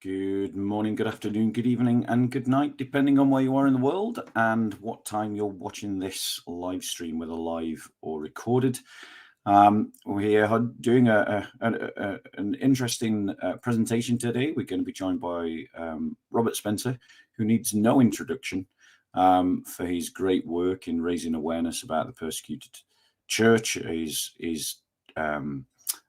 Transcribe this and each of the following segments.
Good morning, good afternoon, good evening, and good night, depending on where you are in the world and what time you're watching this live stream, whether live or recorded. We are doing an interesting presentation today. We're going to be joined by Robert Spencer, who needs no introduction for his great work in raising awareness about the persecuted church. His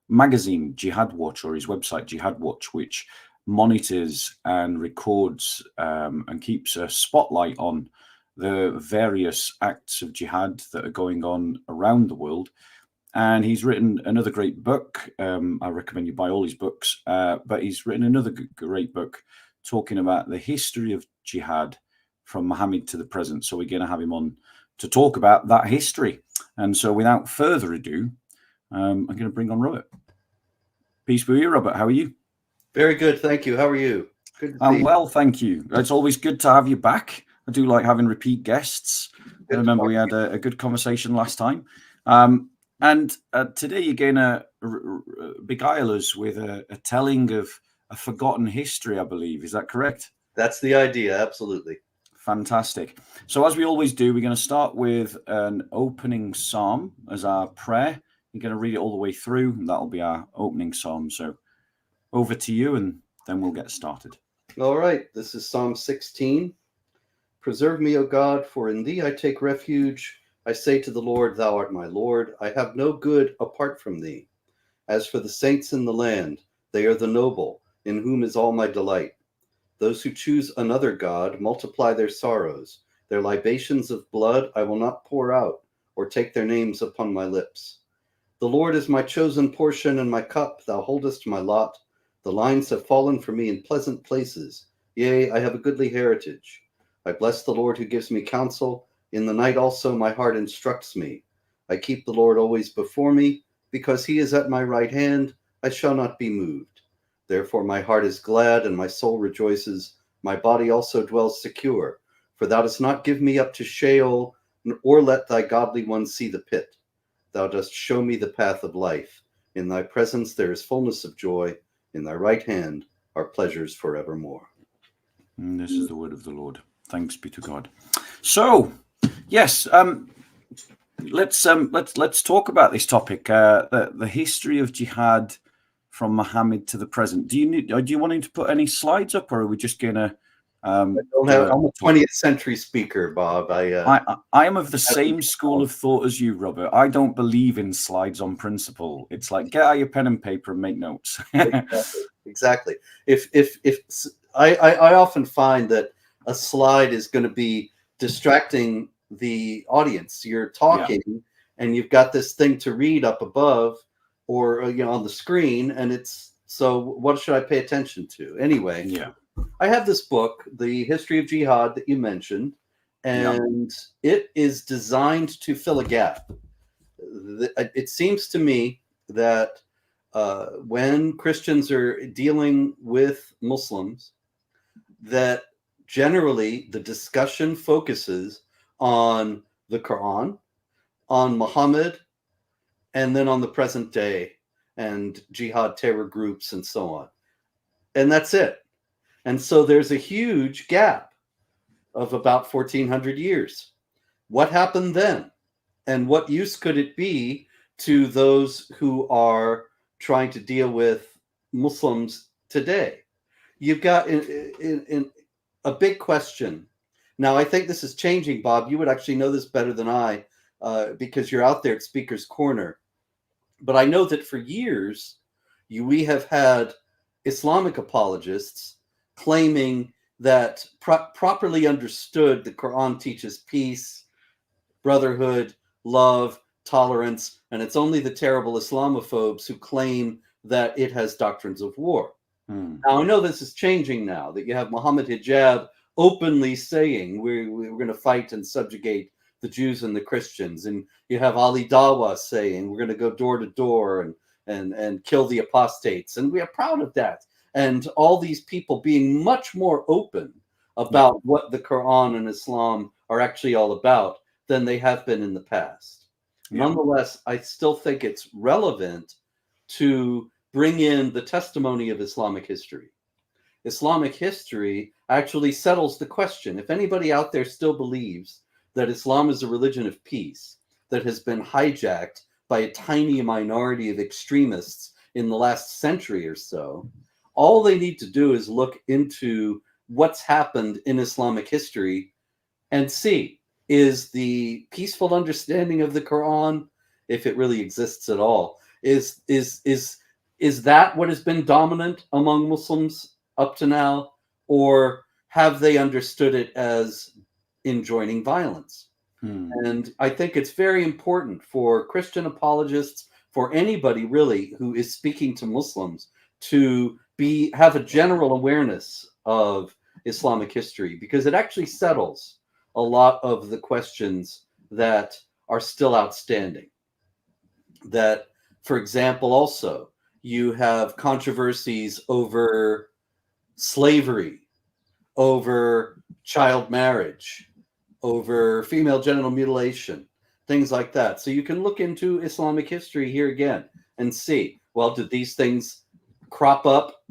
magazine, Jihad Watch, or his website, Jihad Watch, which monitors and records and keeps a spotlight on the various acts of jihad that are going on around the world. And he's written another great book. I recommend you buy all his books, but he's written another great book talking about the history of jihad from Muhammad to the present. So we're going to have him on to talk about that history. And so without further ado, I'm going to bring on Robert. Peace be with you, Robert. How are you? Very good, thank you. How are you? Good to see you. Well, thank you. It's always good to have you back. I do like having repeat guests. I remember we had a good conversation last time. And today you're going to beguile us with a telling of a forgotten history, I believe. Is that correct? That's the idea, absolutely. Fantastic. So as we always do, we're going to start with an opening psalm as our prayer. You're going to read it all the way through, and that'll be our opening psalm. So over to you, and then we'll get started. All right. This is Psalm 16. Preserve me, O God, for in thee I take refuge. I say to the Lord, thou art my Lord. I have no good apart from thee. As for the saints in the land, they are the noble, in whom is all my delight. Those who choose another God multiply their sorrows. Their libations of blood I will not pour out, or take their names upon my lips. The Lord is my chosen portion and my cup. Thou holdest my lot. The lines have fallen for me in pleasant places. Yea, I have a goodly heritage. I bless the Lord who gives me counsel. In the night also my heart instructs me. I keep the Lord always before me. Because he is at my right hand, I shall not be moved. Therefore my heart is glad and my soul rejoices. My body also dwells secure. For thou dost not give me up to Sheol, or let thy godly ones see the pit. Thou dost show me the path of life. In thy presence there is fullness of joy. In thy right hand are pleasures forevermore. And this is the word of the Lord. Thanks be to God. So, yes, let's talk about this topic, the history of jihad from Muhammad to the present. Do you want to put any slides up, or are we just going to? I'm a 20th century speaker, Bob. I am of the same school of thought as you, Robert. I don't believe in slides on principle. It's like, get out your pen and paper and make notes. Exactly. If I often find that a slide is going to be distracting the audience. You're talking and you've got this thing to read up above or on the screen, and it's so what should I pay attention to? Anyway, I have this book, The History of Jihad, that you mentioned, and it is designed to fill a gap. It seems to me that when Christians are dealing with Muslims, that generally the discussion focuses on the Quran, on Muhammad, and then on the present day and jihad terror groups and so on. And that's it. And so there's a huge gap of about 1400 years. What happened then? And what use could it be to those who are trying to deal with Muslims today? You've got in a big question. Now, I think this is changing, Bob. You would actually know this better than I because you're out there at Speaker's Corner. But I know that for years, we have had Islamic apologists claiming that properly understood, the Quran teaches peace, brotherhood, love, tolerance, and it's only the terrible Islamophobes who claim that it has doctrines of war. Now, I know this is changing now, that you have Muhammad Hijab openly saying we're going to fight and subjugate the Jews and the Christians. And you have Ali Dawa saying we're going to go door to door and kill the apostates. And we are proud of that. And all these people being much more open about what the Quran and Islam are actually all about than they have been in the past. Yeah. Nonetheless, I still think it's relevant to bring in the testimony of Islamic history. Islamic history actually settles the question. If anybody out there still believes that Islam is a religion of peace that has been hijacked by a tiny minority of extremists in the last century or so, all they need to do is look into what's happened in Islamic history and see, is the peaceful understanding of the Quran, if it really exists at all, is that what has been dominant among Muslims up to now, or have they understood it as enjoining violence? And I think it's very important for Christian apologists, for anybody really who is speaking to Muslims, to have a general awareness of Islamic history, because it actually settles a lot of the questions that are still outstanding. That, for example, also, you have controversies over slavery, over child marriage, over female genital mutilation, things like that. So you can look into Islamic history here again and see, well, did these things crop up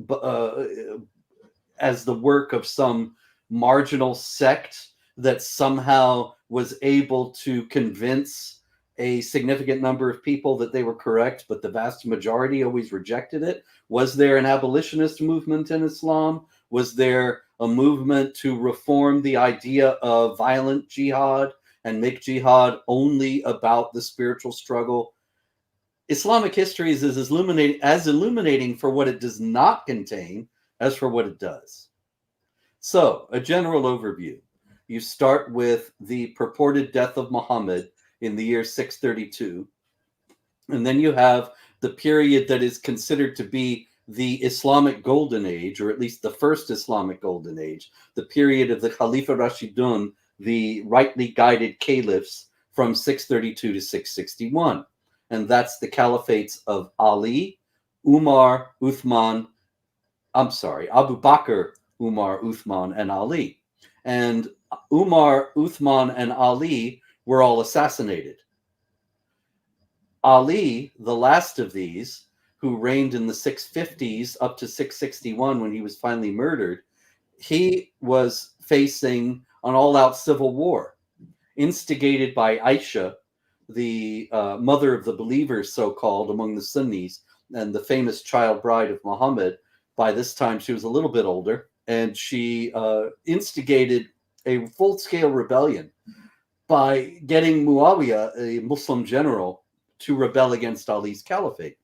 as the work of some marginal sect that somehow was able to convince a significant number of people that they were correct, but the vast majority always rejected it? Was there an abolitionist movement in Islam? Was there a movement to reform the idea of violent jihad and make jihad only about the spiritual struggle? Islamic history is as illuminating for what it does not contain as for what it does. So, a general overview. You start with the purported death of Muhammad in the year 632. And then you have the period that is considered to be the Islamic Golden Age, or at least the first Islamic Golden Age, the period of the Khalifa Rashidun, the rightly guided caliphs from 632 to 661. And that's the caliphates of Ali, Umar, Uthman, Abu Bakr, Umar, Uthman, and Ali. And Umar, Uthman, and Ali were all assassinated. Ali, the last of these, who reigned in the 650s up to 661 when he was finally murdered, he was facing an all-out civil war instigated by Aisha, the mother of the believers, so-called, among the Sunnis, and the famous child bride of Muhammad. By this time, she was a little bit older, and she instigated a full-scale rebellion by getting Muawiyah, a Muslim general, to rebel against Ali's caliphate.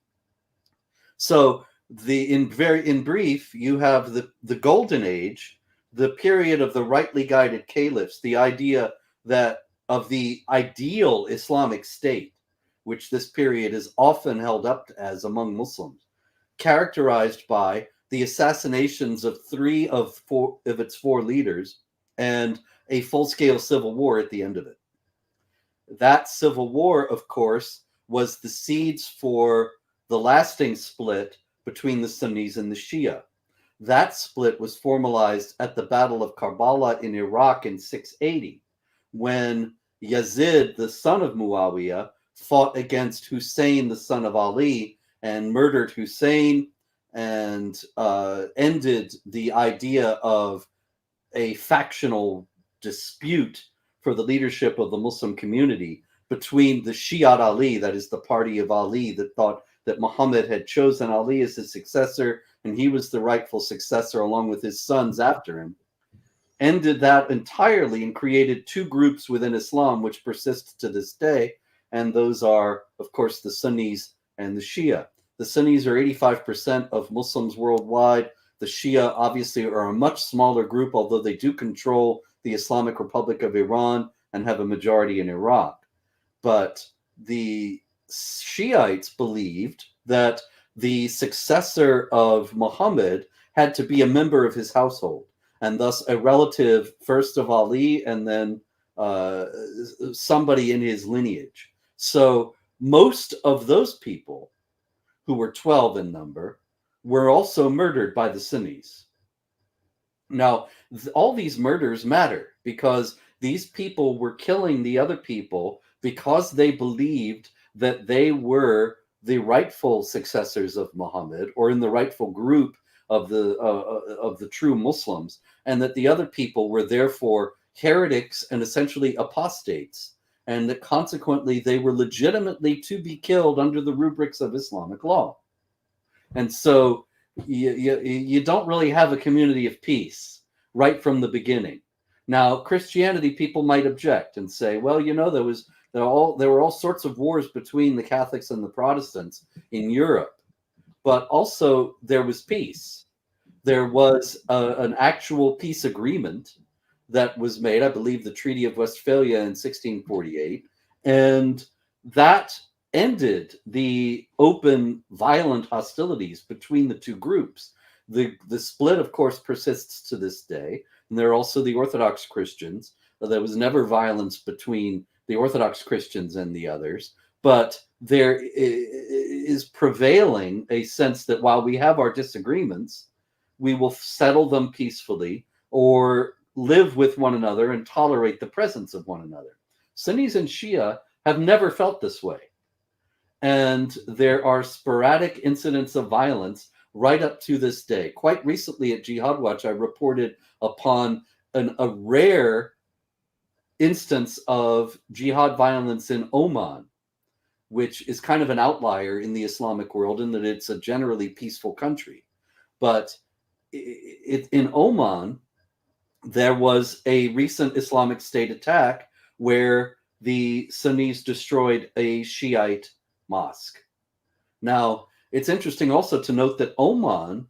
So, in brief, you have the Golden Age, the period of the rightly guided caliphs, the idea that of the ideal Islamic state, which this period is often held up as among Muslims, characterized by the assassinations of 3 of its 4 leaders and a full-scale civil war at the end of it. That civil war, of course, was the seeds for the lasting split between the Sunnis and the Shia. That split was formalized at the Battle of Karbala in Iraq in 680, when Yazid, the son of Muawiyah, fought against Hussein, the son of Ali, and murdered Hussein, and ended the idea of a factional dispute for the leadership of the Muslim community between the Shi'at Ali, that is the party of Ali that thought that Muhammad had chosen Ali as his successor, and he was the rightful successor along with his sons after him, ended that entirely and created 2 groups within Islam which persist to this day. And those are, of course, the Sunnis and the Shia. The Sunnis are 85% of Muslims worldwide. The Shia obviously are a much smaller group, although they do control the Islamic Republic of Iran and have a majority in Iraq. But the Shiites believed that the successor of Muhammad had to be a member of his household, and thus a relative first of Ali and then somebody in his lineage. So most of those people, who were 12 in number, were also murdered by the Sunnis. Now, all these murders matter because these people were killing the other people because they believed that they were the rightful successors of Muhammad, or in the rightful group of the true Muslims, and that the other people were therefore heretics and essentially apostates, and that consequently they were legitimately to be killed under the rubrics of Islamic law. And so you don't really have a community of peace right from the beginning. Now, Christianity, people might object and say, well, you know, there were all sorts of wars between the Catholics and the Protestants in Europe, but also there was peace. There was an actual peace agreement that was made, I believe the Treaty of Westphalia in 1648, and that ended the open violent hostilities between the two groups. The split, of course, persists to this day, and there are also the Orthodox Christians. There was never violence between the Orthodox Christians and the others, but there is prevailing a sense that while we have our disagreements, we will settle them peacefully or live with one another and tolerate the presence of one another. Sunnis and Shia have never felt this way. And there are sporadic incidents of violence right up to this day. Quite recently at Jihad Watch, I reported upon a rare instance of jihad violence in Oman, which is kind of an outlier in the Islamic world in that it's a generally peaceful country. But in Oman, there was a recent Islamic State attack where the Sunnis destroyed a Shiite mosque. Now, it's interesting also to note that Oman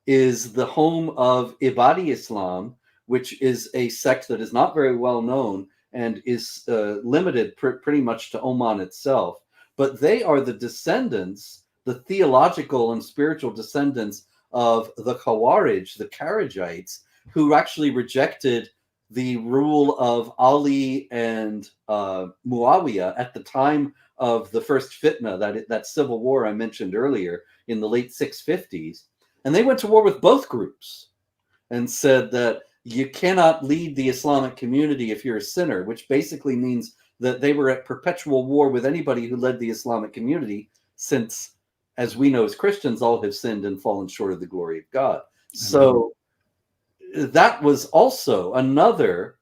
is the home of Ibadi Islam, which is a sect that is not very well known and is limited pretty much to Oman itself. But they are the descendants, the theological and spiritual descendants of the Khawarij, the Kharijites, who actually rejected the rule of Ali and Muawiyah at the time of the first fitna, that civil war I mentioned earlier in the late 650s. And they went to war with both groups and said that you cannot lead the Islamic community if you're a sinner, which basically means that they were at perpetual war with anybody who led the Islamic community, since, as we know as Christians, all have sinned and fallen short of the glory of God. Mm-hmm. So that was also another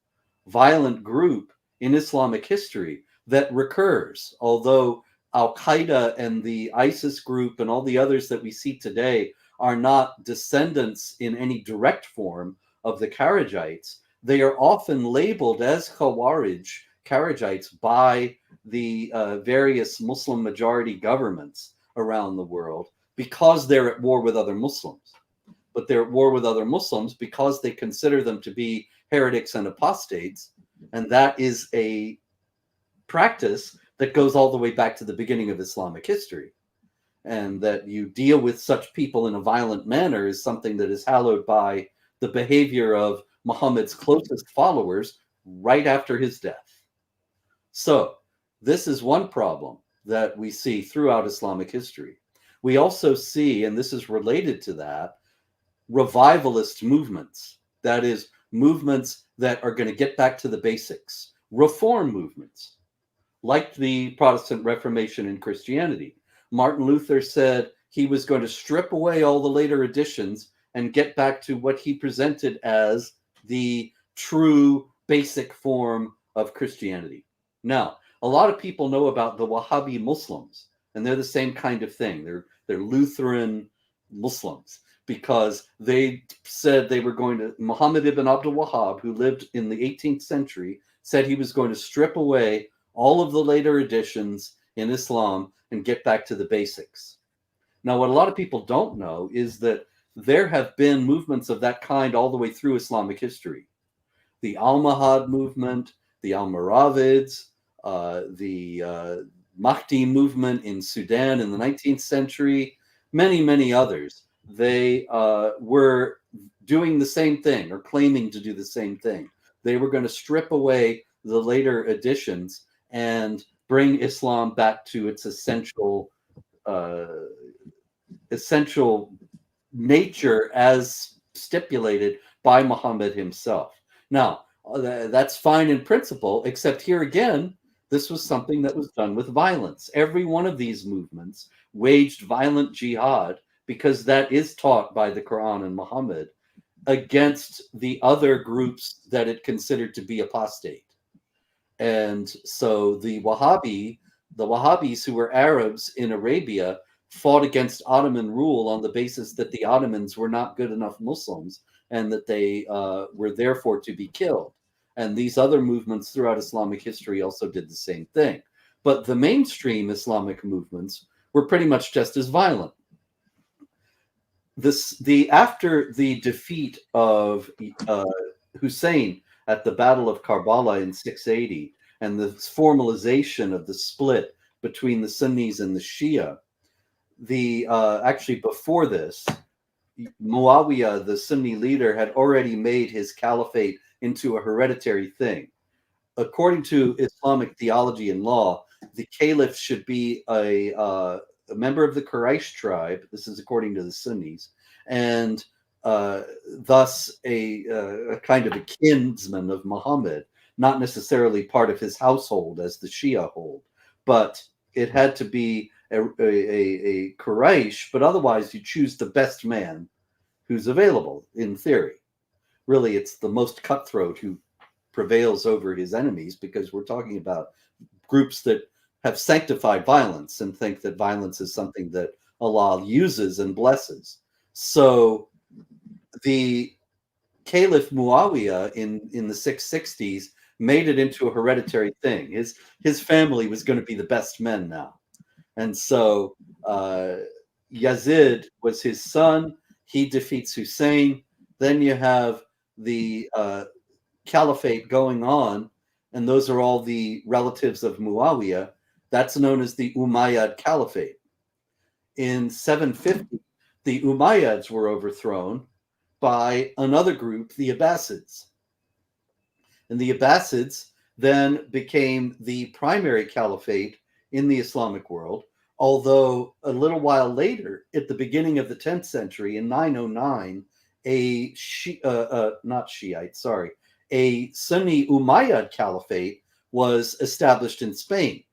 violent group in Islamic history that recurs, although Al-Qaeda and the ISIS group and all the others that we see today are not descendants in any direct form of the Kharijites. They are often labeled as Kharijites by the various Muslim majority governments around the world because they're at war with other Muslims. But they're at war with other Muslims because they consider them to be heretics and apostates. And that is a practice that goes all the way back to the beginning of Islamic history. And that you deal with such people in a violent manner is something that is hallowed by the behavior of Muhammad's closest followers right after his death. So this is one problem that we see throughout Islamic history. We also see, and this is related to that, revivalist movements. That is, movements that are going to get back to the basics. Reform movements, like the Protestant Reformation in Christianity. Martin Luther said he was going to strip away all the later additions and get back to what he presented as the true basic form of Christianity. Now, a lot of people know about the Wahhabi Muslims, and they're the same kind of thing. They're Lutheran Muslims because they said they were going to, Muhammad ibn Abdul Wahhab, who lived in the 18th century, said he was going to strip away all of the later additions in Islam and get back to the basics. Now, what a lot of people don't know is that there have been movements of that kind all the way through Islamic history. The Almohad movement, the Almoravids, the Mahdi movement in Sudan in the 19th century, many, many others. They were doing the same thing, or claiming to do the same thing. They were going to strip away the later additions and bring Islam back to its essential nature as stipulated by Muhammad himself. Now, that's fine in principle, except here again, this was something that was done with violence. Every one of these movements waged violent jihad, because that is taught by the Quran and Muhammad, against the other groups that it considered to be apostate. And so the Wahhabis, who were Arabs in Arabia, fought against Ottoman rule on the basis that the Ottomans were not good enough Muslims and that they were therefore to be killed. And these other movements throughout Islamic history also did the same thing. But the mainstream Islamic movements were pretty much just as violent. After the defeat of Hussein at the Battle of Karbala in 680 and the formalization of the split between the Sunnis and the Shia, actually before this, Muawiyah, the Sunni leader, had already made his caliphate into a hereditary thing. According to Islamic theology and law, the caliph should be a member of the Quraysh tribe. This is according to the Sunnis, and thus a kind of a kinsman of Muhammad, not necessarily part of his household as the Shia hold, but it had to be a Quraysh, but otherwise you choose the best man who's available in theory. Really, it's the most cutthroat who prevails over his enemies, because we're talking about groups that have sanctified violence and think that violence is something that Allah uses and blesses. So the Caliph Muawiyah in the 660s made it into a hereditary thing. His family was going to be the best men now. And so Yazid was his son. He defeats Hussein. Then you have the caliphate going on, and those are all the relatives of Muawiyah. That's known as the Umayyad Caliphate. In 750, the Umayyads were overthrown by another group, the Abbasids. And the Abbasids then became the primary caliphate in the Islamic world, although a little while later, at the beginning of the 10th century, in 909, a Sunni Umayyad Caliphate was established in Spain.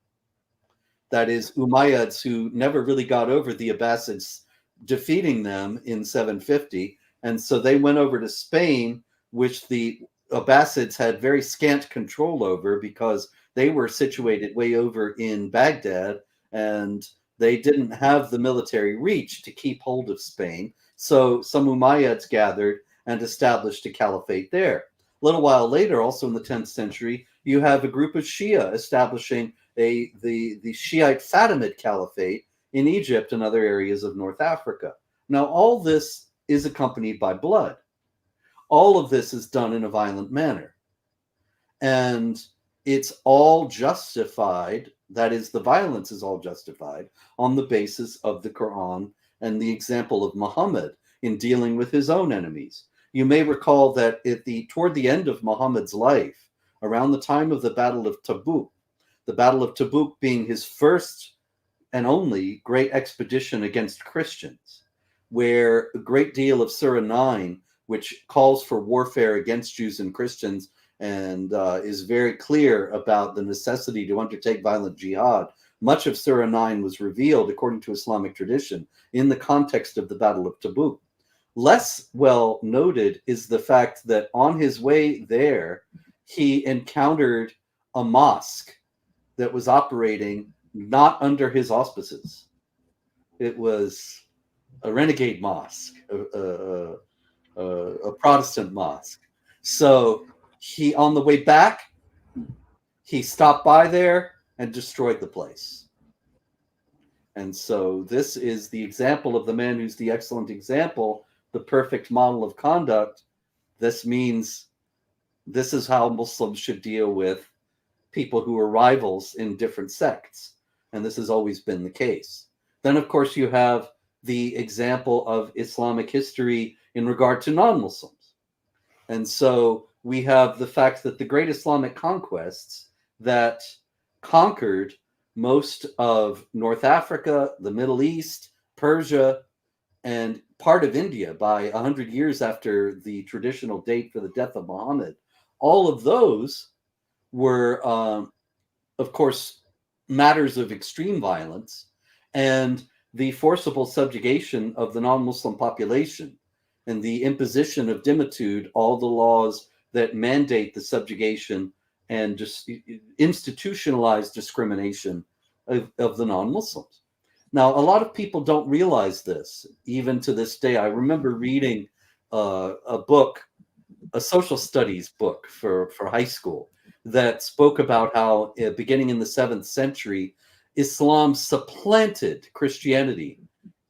That is, Umayyads who never really got over the Abbasids defeating them in 750. And so they went over to Spain, which the Abbasids had very scant control over because they were situated way over in Baghdad and they didn't have the military reach to keep hold of Spain. So some Umayyads gathered and established a caliphate there. A little while later, also in the 10th century, you have a group of Shia establishing the Shiite Fatimid Caliphate in Egypt and other areas of North Africa. Now, all this is accompanied by blood. All of this is done in a violent manner. And it's all justified, that is, the violence is all justified on the basis of the Quran and the example of Muhammad in dealing with his own enemies. You may recall that toward the end of Muhammad's life, around the time of the Battle of Tabuk, the Battle of Tabuk being his first and only great expedition against Christians, where a great deal of Surah 9, which calls for warfare against Jews and Christians and is very clear about the necessity to undertake violent jihad, much of Surah 9 was revealed, according to Islamic tradition, in the context of the Battle of Tabuk. Less well noted is the fact that on his way there, he encountered a mosque that was operating not under his auspices. It was a renegade mosque, a Protestant mosque. So he, on the way back, he stopped by there and destroyed the place. And so this is the example of the man who's the excellent example, the perfect model of conduct. This means this is how Muslims should deal with people who are rivals in different sects. And this has always been the case. Then, of course, you have the example of Islamic history in regard to non-Muslims. And so we have the fact that the great Islamic conquests that conquered most of North Africa, the Middle East, Persia, and part of India by 100 years after the traditional date for the death of Muhammad, all of those were, of course, matters of extreme violence and the forcible subjugation of the non-Muslim population and the imposition of dhimmitude, all the laws that mandate the subjugation and just institutionalized discrimination of the non-Muslims. Now, a lot of people don't realize this, even to this day. I remember reading a book, a social studies book for high school, that spoke about how, beginning in the 7th century, Islam supplanted Christianity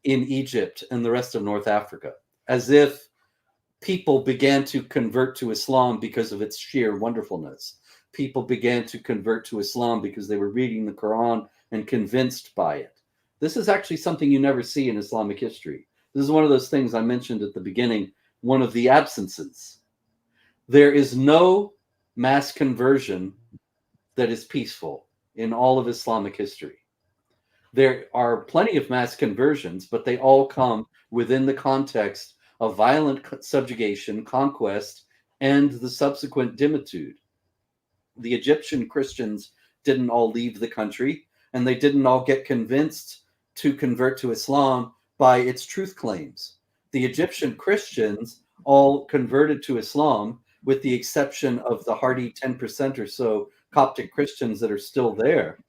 in Egypt and the rest of North Africa, as if people began to convert to Islam because of its sheer wonderfulness. People began to convert to Islam because they were reading the Quran and convinced by it. This is actually something you never see in Islamic history. This is one of those things I mentioned at the beginning, one of the absences. There is no mass conversion that is peaceful in all of Islamic history. There are plenty of mass conversions, but they all come within the context of violent subjugation, conquest, and the subsequent dhimmitude. The Egyptian Christians didn't all leave the country, and they didn't all get convinced to convert to Islam by its truth claims. The Egyptian Christians all converted to Islam, with the exception of the hardy 10% or so Coptic Christians that are still there.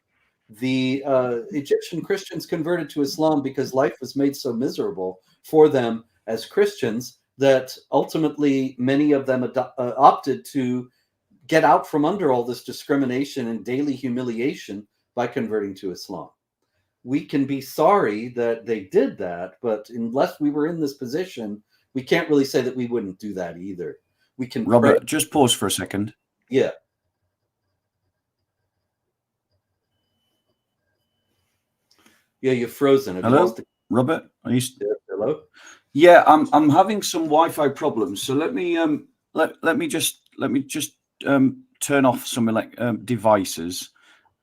The Egyptian Christians converted to Islam because life was made so miserable for them as Christians that ultimately many of them opted to get out from under all this discrimination and daily humiliation by converting to Islam. We can be sorry that they did that, but unless we were in this position, we can't really say that we wouldn't do that either. We can Robert, just pause for a second. Yeah. Yeah, you're frozen. Have Hello, you lost Robert? Are you Hello? Yeah, I'm having some Wi-Fi problems. So let me just turn off some devices,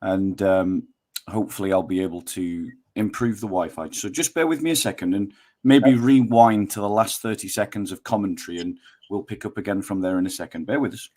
and hopefully I'll be able to improve the Wi-Fi. So just bear with me a second and maybe rewind to the last 30 seconds of commentary, and we'll pick up again from there in a second. Bear with us.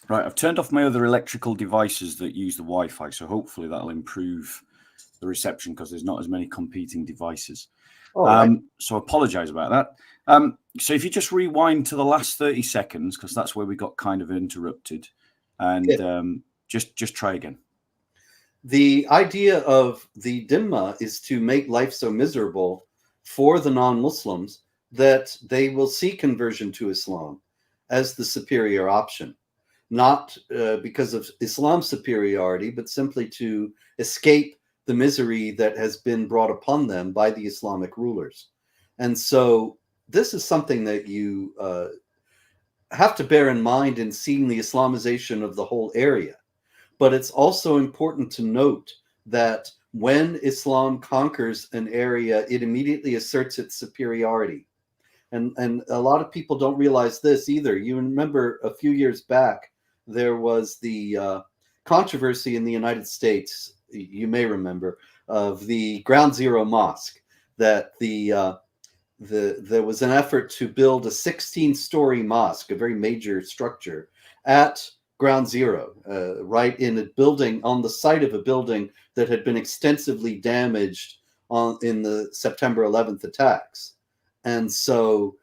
Right, I've turned off my other electrical devices that use the Wi-Fi, so hopefully that'll improve the reception because there's not as many competing devices. So I apologize about that. So if you just rewind to the last 30 seconds, because that's where we got kind of interrupted, and just try again. The idea of the dhimma is to make life so miserable for the non-Muslims that they will see conversion to Islam as the superior option. Not because of Islam's superiority, but simply to escape the misery that has been brought upon them by the Islamic rulers. And so this is something that you have to bear in mind in seeing the Islamization of the whole area. But it's also important to note that when Islam conquers an area, it immediately asserts its superiority. And a lot of people don't realize this either. You remember a few years back, there was the controversy in the United States, you may remember, of the Ground Zero Mosque, that there was an effort to build a 16-story mosque, a very major structure, at ground zero, right in a building, on the site of a building that had been extensively damaged in the September 11th attacks. And so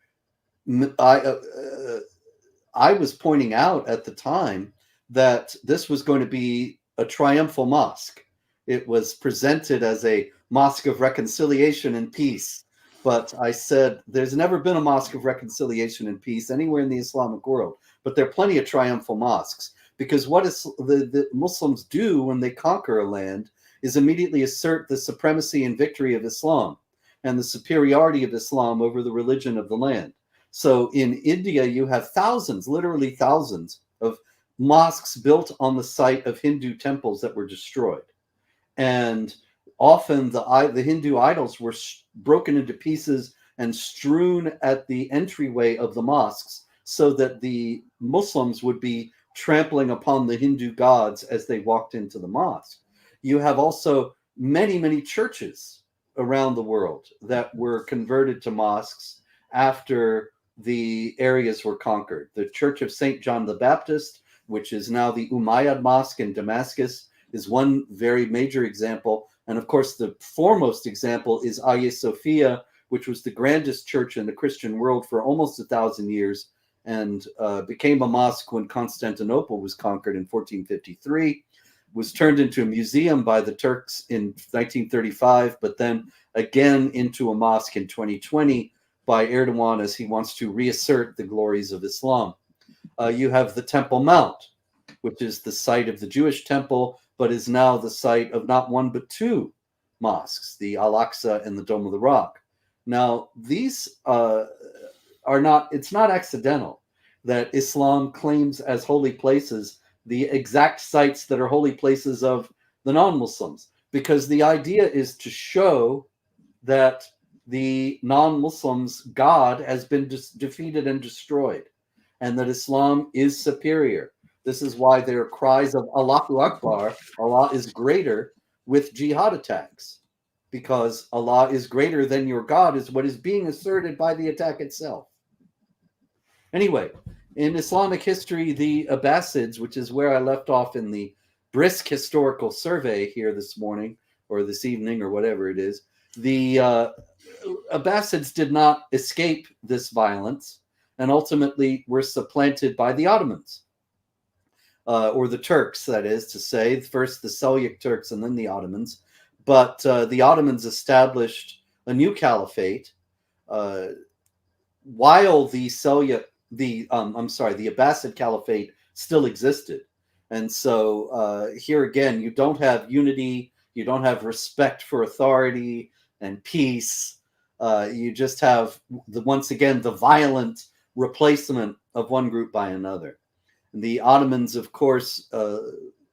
I was pointing out at the time that this was going to be a triumphal mosque. It was presented as a mosque of reconciliation and peace. But I said, there's never been a mosque of reconciliation and peace anywhere in the Islamic world. But there are plenty of triumphal mosques, because what the Muslims do when they conquer a land is immediately assert the supremacy and victory of Islam and the superiority of Islam over the religion of the land. So in India, you have thousands, literally thousands, of mosques built on the site of Hindu temples that were destroyed. And often the Hindu idols were broken into pieces and strewn at the entryway of the mosques, so that the Muslims would be trampling upon the Hindu gods as they walked into the mosque. You have also many, many churches around the world that were converted to mosques after the areas were conquered. The Church of St. John the Baptist, which is now the Umayyad Mosque in Damascus, is one very major example. And of course, the foremost example is Hagia Sophia, which was the grandest church in the Christian world for almost 1,000 years, and became a mosque when Constantinople was conquered in 1453, was turned into a museum by the Turks in 1935, but then again into a mosque in 2020 by Erdogan, as he wants to reassert the glories of Islam. You have the Temple Mount, which is the site of the Jewish temple, but is now the site of not one but two mosques, the Al-Aqsa and the Dome of the Rock. Now, these are not, it's not accidental that Islam claims as holy places the exact sites that are holy places of the non-Muslims, because the idea is to show that the non-Muslims' God has been defeated and destroyed, and that Islam is superior. This is why there are cries of Allahu Akbar, Allah is greater, with jihad attacks, because Allah is greater than your God is what is being asserted by the attack itself. Anyway, in Islamic history, the Abbasids, which is where I left off in the brisk historical survey here this morning, or this evening, or whatever it is, the Abbasids did not escape this violence and ultimately were supplanted by the Ottomans, or the Turks, that is to say, first the Seljuk Turks and then the Ottomans. But the Ottomans established a new caliphate while the Abbasid Caliphate still existed. And so here again, you don't have unity, you don't have respect for authority and peace. You just have, once again, the violent replacement of one group by another. And the Ottomans, of course,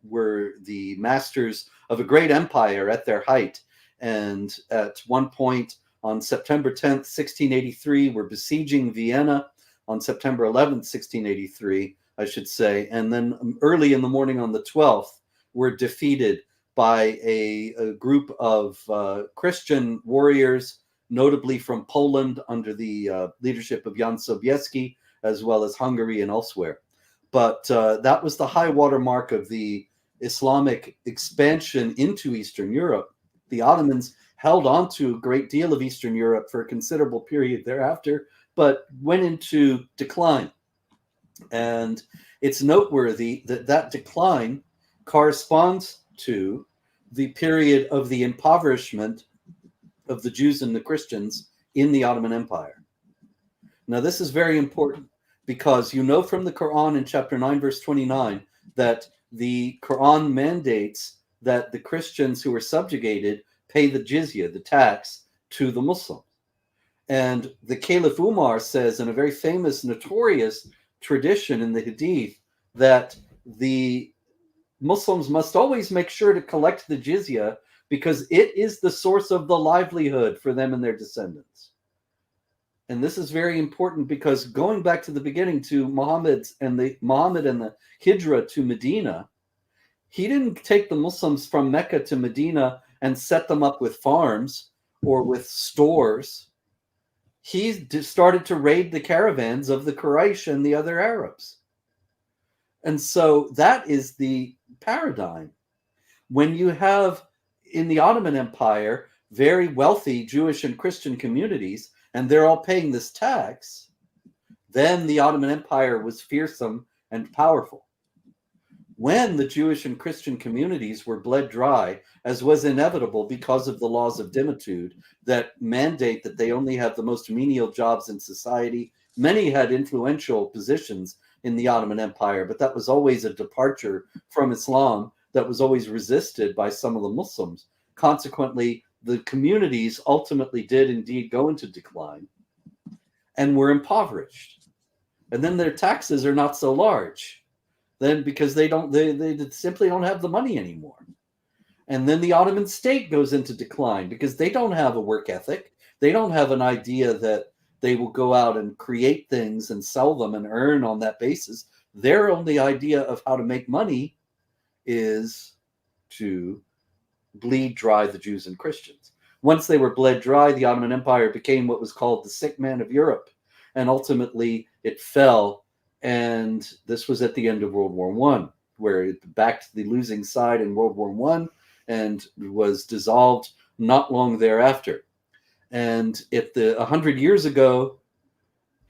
were the masters of a great empire at their height. And at one point on September 10th, 1683, were besieging Vienna. On September 11th, 1683, I should say. And then early in the morning on the 12th, were defeated by a group of Christian warriors, notably from Poland under the leadership of Jan Sobieski, as well as Hungary and elsewhere. But that was the high water mark of the Islamic expansion into Eastern Europe. The Ottomans held on to a great deal of Eastern Europe for a considerable period thereafter, but went into decline. And it's noteworthy that that decline corresponds to the period of the impoverishment of the Jews and the Christians in the Ottoman Empire. Now, this is very important, because you know from the Quran in chapter 9, verse 29, that the Quran mandates that the Christians who are subjugated pay the jizya, the tax, to the Muslims. And the Caliph Umar says, in a very famous, notorious tradition in the Hadith, that the Muslims must always make sure to collect the jizya, because it is the source of the livelihood for them and their descendants. And this is very important, because going back to the beginning, to Muhammad and the Hijrah to Medina, he didn't take the Muslims from Mecca to Medina and set them up with farms or with stores. He started to raid the caravans of the Quraysh and the other Arabs. And so that is the paradigm. When you have in the Ottoman Empire very wealthy Jewish and Christian communities, and they're all paying this tax, then the Ottoman Empire was fearsome and powerful. When the Jewish and Christian communities were bled dry, as was inevitable because of the laws of dhimmitude that mandate that they only have the most menial jobs in society, many had influential positions in the Ottoman Empire, but that was always a departure from Islam that was always resisted by some of the Muslims. Consequently, the communities ultimately did indeed go into decline and were impoverished. And then their taxes are not so large. Then because they simply don't have the money anymore. And then the Ottoman state goes into decline because they don't have a work ethic. They don't have an idea that they will go out and create things and sell them and earn on that basis. Their only idea of how to make money is to bleed dry the Jews and Christians. Once they were bled dry, the Ottoman Empire became what was called the sick man of Europe. And ultimately it fell. And this was at the end of World War I, where it backed the losing side in World War I and was dissolved not long thereafter. And 100 years ago,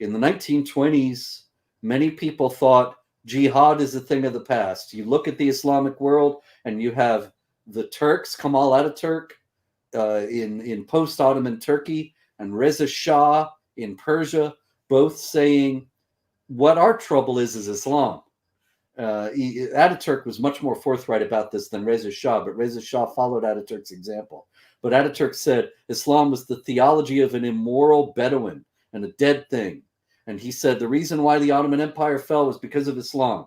in the 1920s, many people thought jihad is a thing of the past. You look at the Islamic world and you have the Turks, Kemal Ataturk, in post-Ottoman Turkey, and Reza Shah in Persia, both saying, what our trouble is Islam. Ataturk was much more forthright about this than Reza Shah, but Reza Shah followed Ataturk's example. But Ataturk said Islam was the theology of an immoral Bedouin and a dead thing. And he said the reason why the Ottoman Empire fell was because of Islam.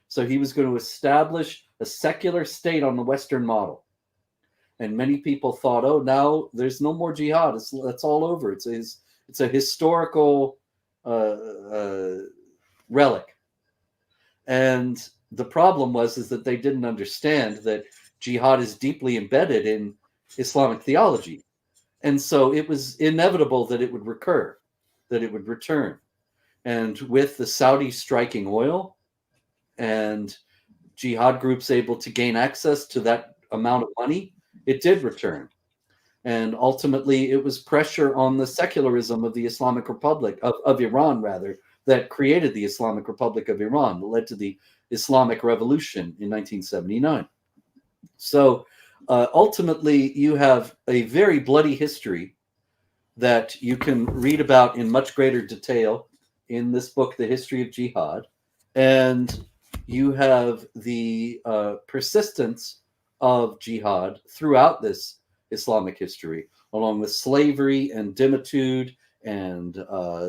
So he was going to establish a secular state on the Western model. And many people thought, oh, now there's no more jihad. That's all over. It's a historical relic. And the problem was that they didn't understand that jihad is deeply embedded in Islamic theology. And so it was inevitable that it would recur, that it would return. And with the Saudis striking oil and jihad groups able to gain access to that amount of money, it did return. And ultimately, it was pressure on the secularism of the Islamic Republic, of Iran, rather, that created the Islamic Republic of Iran, that led to the Islamic Revolution in 1979. So ultimately, you have a very bloody history that you can read about in much greater detail in this book, The History of Jihad. And you have the persistence of jihad throughout this Islamic history, along with slavery and dhimmitude and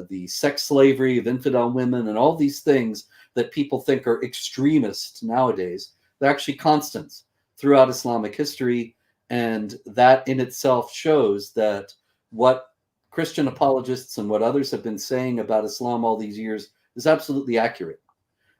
the sex slavery of infidel women and all these things that people think are extremist nowadays. They're actually constants throughout Islamic history. And that in itself shows that what Christian apologists and what others have been saying about Islam all these years is absolutely accurate.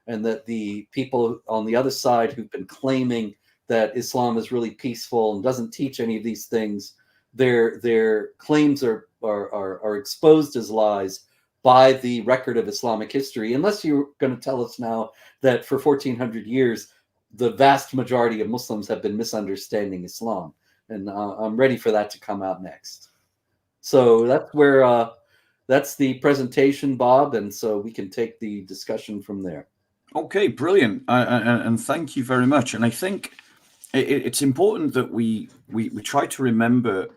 And that the people on the other side who've been claiming that Islam is really peaceful and doesn't teach any of these things, their claims are exposed as lies by the record of Islamic history, unless you're going to tell us now that for 1400 years, the vast majority of Muslims have been misunderstanding Islam. And I'm ready for that to come out next. So that's where, that's the presentation, Bob. And so we can take the discussion from there. Okay, brilliant. And thank you very much. And I think it's important that we try to remember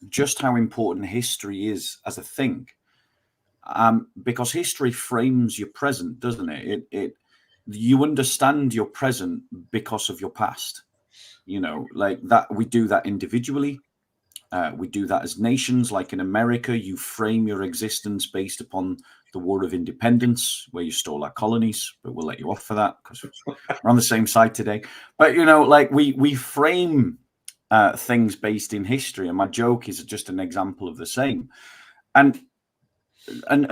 just how important history is as a thing, because history frames your present, doesn't it? You understand your present because of your past. You know, like that. We do that individually. We do that as nations. Like in America, you frame your existence based upon the War of Independence, where you stole our colonies, but we'll let you off for that because we're on the same side today. But, you know, like we frame things based in history, and my joke is just an example of the same. And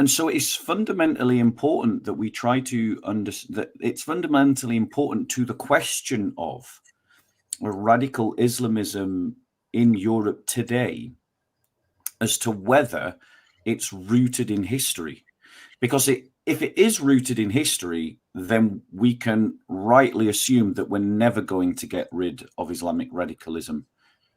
so it's fundamentally important that we try to understand that it's fundamentally important to the question of radical Islamism in Europe today as to whether it's rooted in history, because if it is rooted in history, then we can rightly assume that we're never going to get rid of Islamic radicalism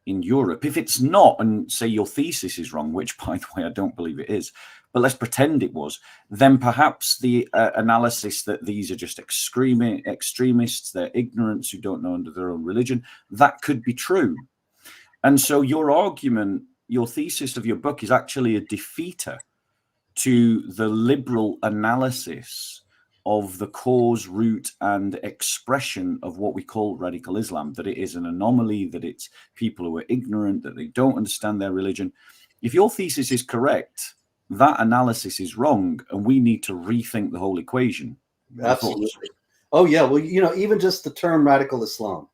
in Europe. If it's not, and say your thesis is wrong, which, by the way, I don't believe it is, but let's pretend it was, then perhaps the analysis that these are just extremists, they're ignorants who don't know under their own religion, that could be true. And so your argument, your thesis of your book is actually a defeater to the liberal analysis of the cause, root, and expression of what we call radical Islam, that it is an anomaly, that it's people who are ignorant, that they don't understand their religion. If your thesis is correct, that analysis is wrong, and we need to rethink the whole equation. Absolutely. Oh, yeah. Well, even just the term radical Islam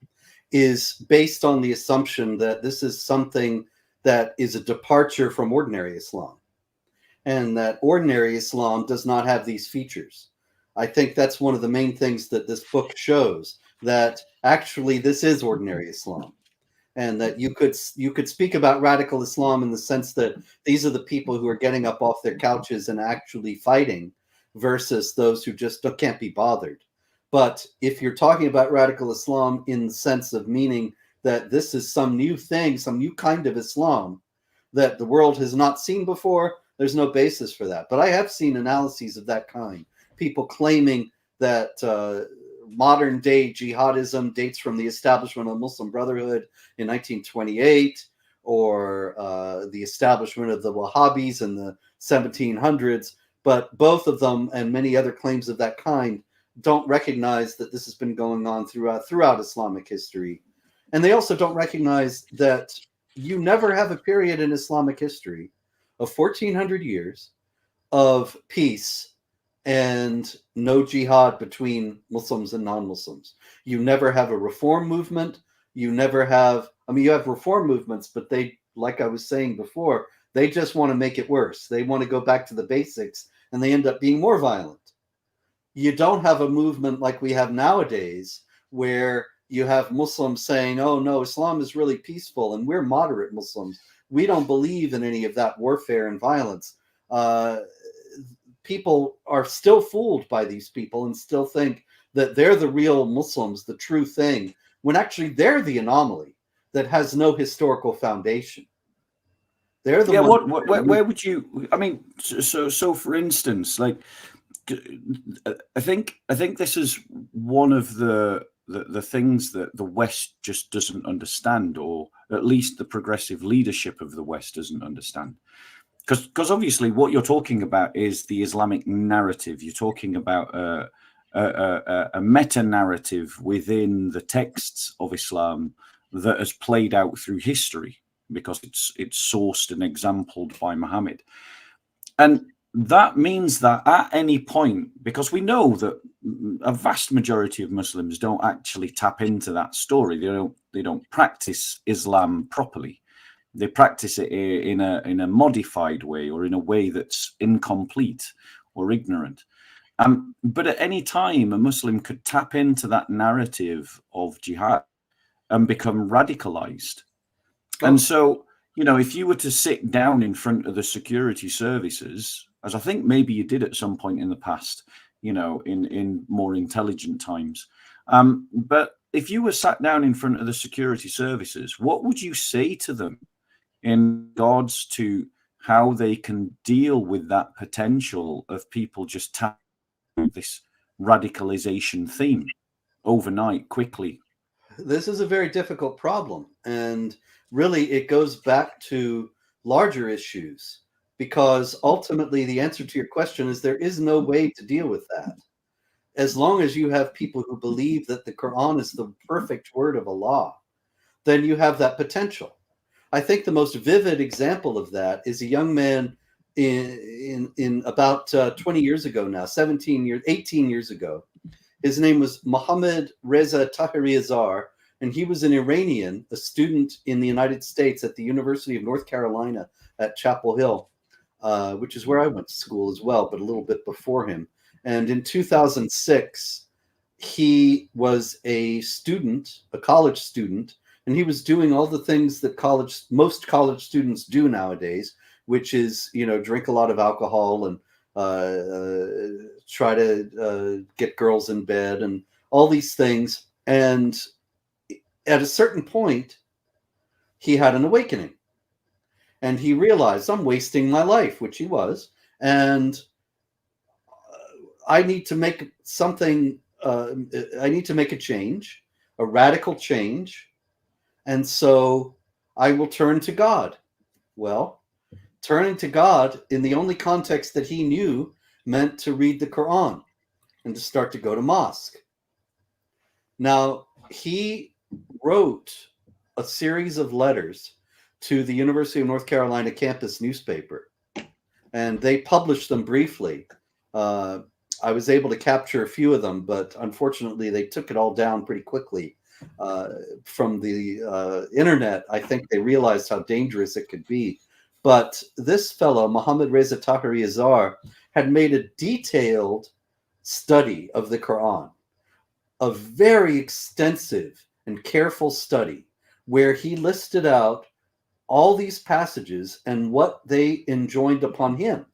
is based on the assumption that this is something that is a departure from ordinary Islam, and that ordinary Islam does not have these features. I think that's one of the main things that this book shows, that actually this is ordinary Islam, and that you could speak about radical Islam in the sense that these are the people who are getting up off their couches and actually fighting versus those who just can't be bothered. But if you're talking about radical Islam in the sense of meaning that this is some new thing, some new kind of Islam that the world has not seen before, there's no basis for that. But I have seen analyses of that kind. People claiming that modern day jihadism dates from the establishment of Muslim Brotherhood in 1928, or the establishment of the Wahhabis in the 1700s. But both of them and many other claims of that kind don't recognize that this has been going on throughout Islamic history. And they also don't recognize that you never have a period in Islamic history of 1400 years of peace and no jihad between Muslims and non-Muslims. You never have a reform movement. You never have, you have reform movements, but they, like I was saying before, they just want to make it worse. They want to go back to the basics, and they end up being more violent. You don't have a movement like we have nowadays, where you have Muslims saying, oh no, Islam is really peaceful and we're moderate Muslims. We don't believe in any of that warfare and violence. People are still fooled by these people and still think that they're the real Muslims, the true thing, when actually they're the anomaly that has no historical foundation. They're the where would you, so for instance, like, I think this is one of the things that the West just doesn't understand, or at least the progressive leadership of the West doesn't understand. Because obviously what you're talking about is the Islamic narrative. You're talking about a meta-narrative within the texts of Islam that has played out through history, because it's sourced and exampled by Muhammad. And that means that at any point, because we know that a vast majority of Muslims don't actually tap into that story. They don't practice Islam properly. They practice it in a modified way, or in a way that's incomplete or ignorant. But at any time, a Muslim could tap into that narrative of jihad and become radicalized. Oh. And so, if you were to sit down in front of the security services, as I think maybe you did at some point in the past, in more intelligent times, but if you were sat down in front of the security services, what would you say to them in regards to how they can deal with that potential of people just tapping this radicalization theme overnight, quickly? This is a very difficult problem. And really, it goes back to larger issues, because ultimately the answer to your question is there is no way to deal with that. As long as you have people who believe that the Quran is the perfect word of Allah, then you have that potential. I think the most vivid example of that is a young man in about 20 years ago now, 18 years ago. His name was Mohammad Reza Tahiri Azar, and he was an Iranian, a student in the United States at the University of North Carolina at Chapel Hill, which is where I went to school as well, but a little bit before him. And in 2006, he was a student, a college student, and he was doing all the things that most college students do nowadays, which is, drink a lot of alcohol and try to get girls in bed and all these things. And at a certain point, he had an awakening. And he realized, I'm wasting my life, which he was. And I need to make something, I need to make a change, a radical change. And so I will turn to God. Well, turning to God in the only context that he knew meant to read the Quran and to start to go to mosque. Now, he wrote a series of letters to the University of North Carolina campus newspaper, and they published them briefly. I was able to capture a few of them, but unfortunately they took it all down pretty quickly from the internet. I think they realized how dangerous it could be. But this fellow, Muhammad Reza Tahiri Azhar, had made a detailed study of the Quran, a very extensive and careful study where he listed out all these passages and what they enjoined upon him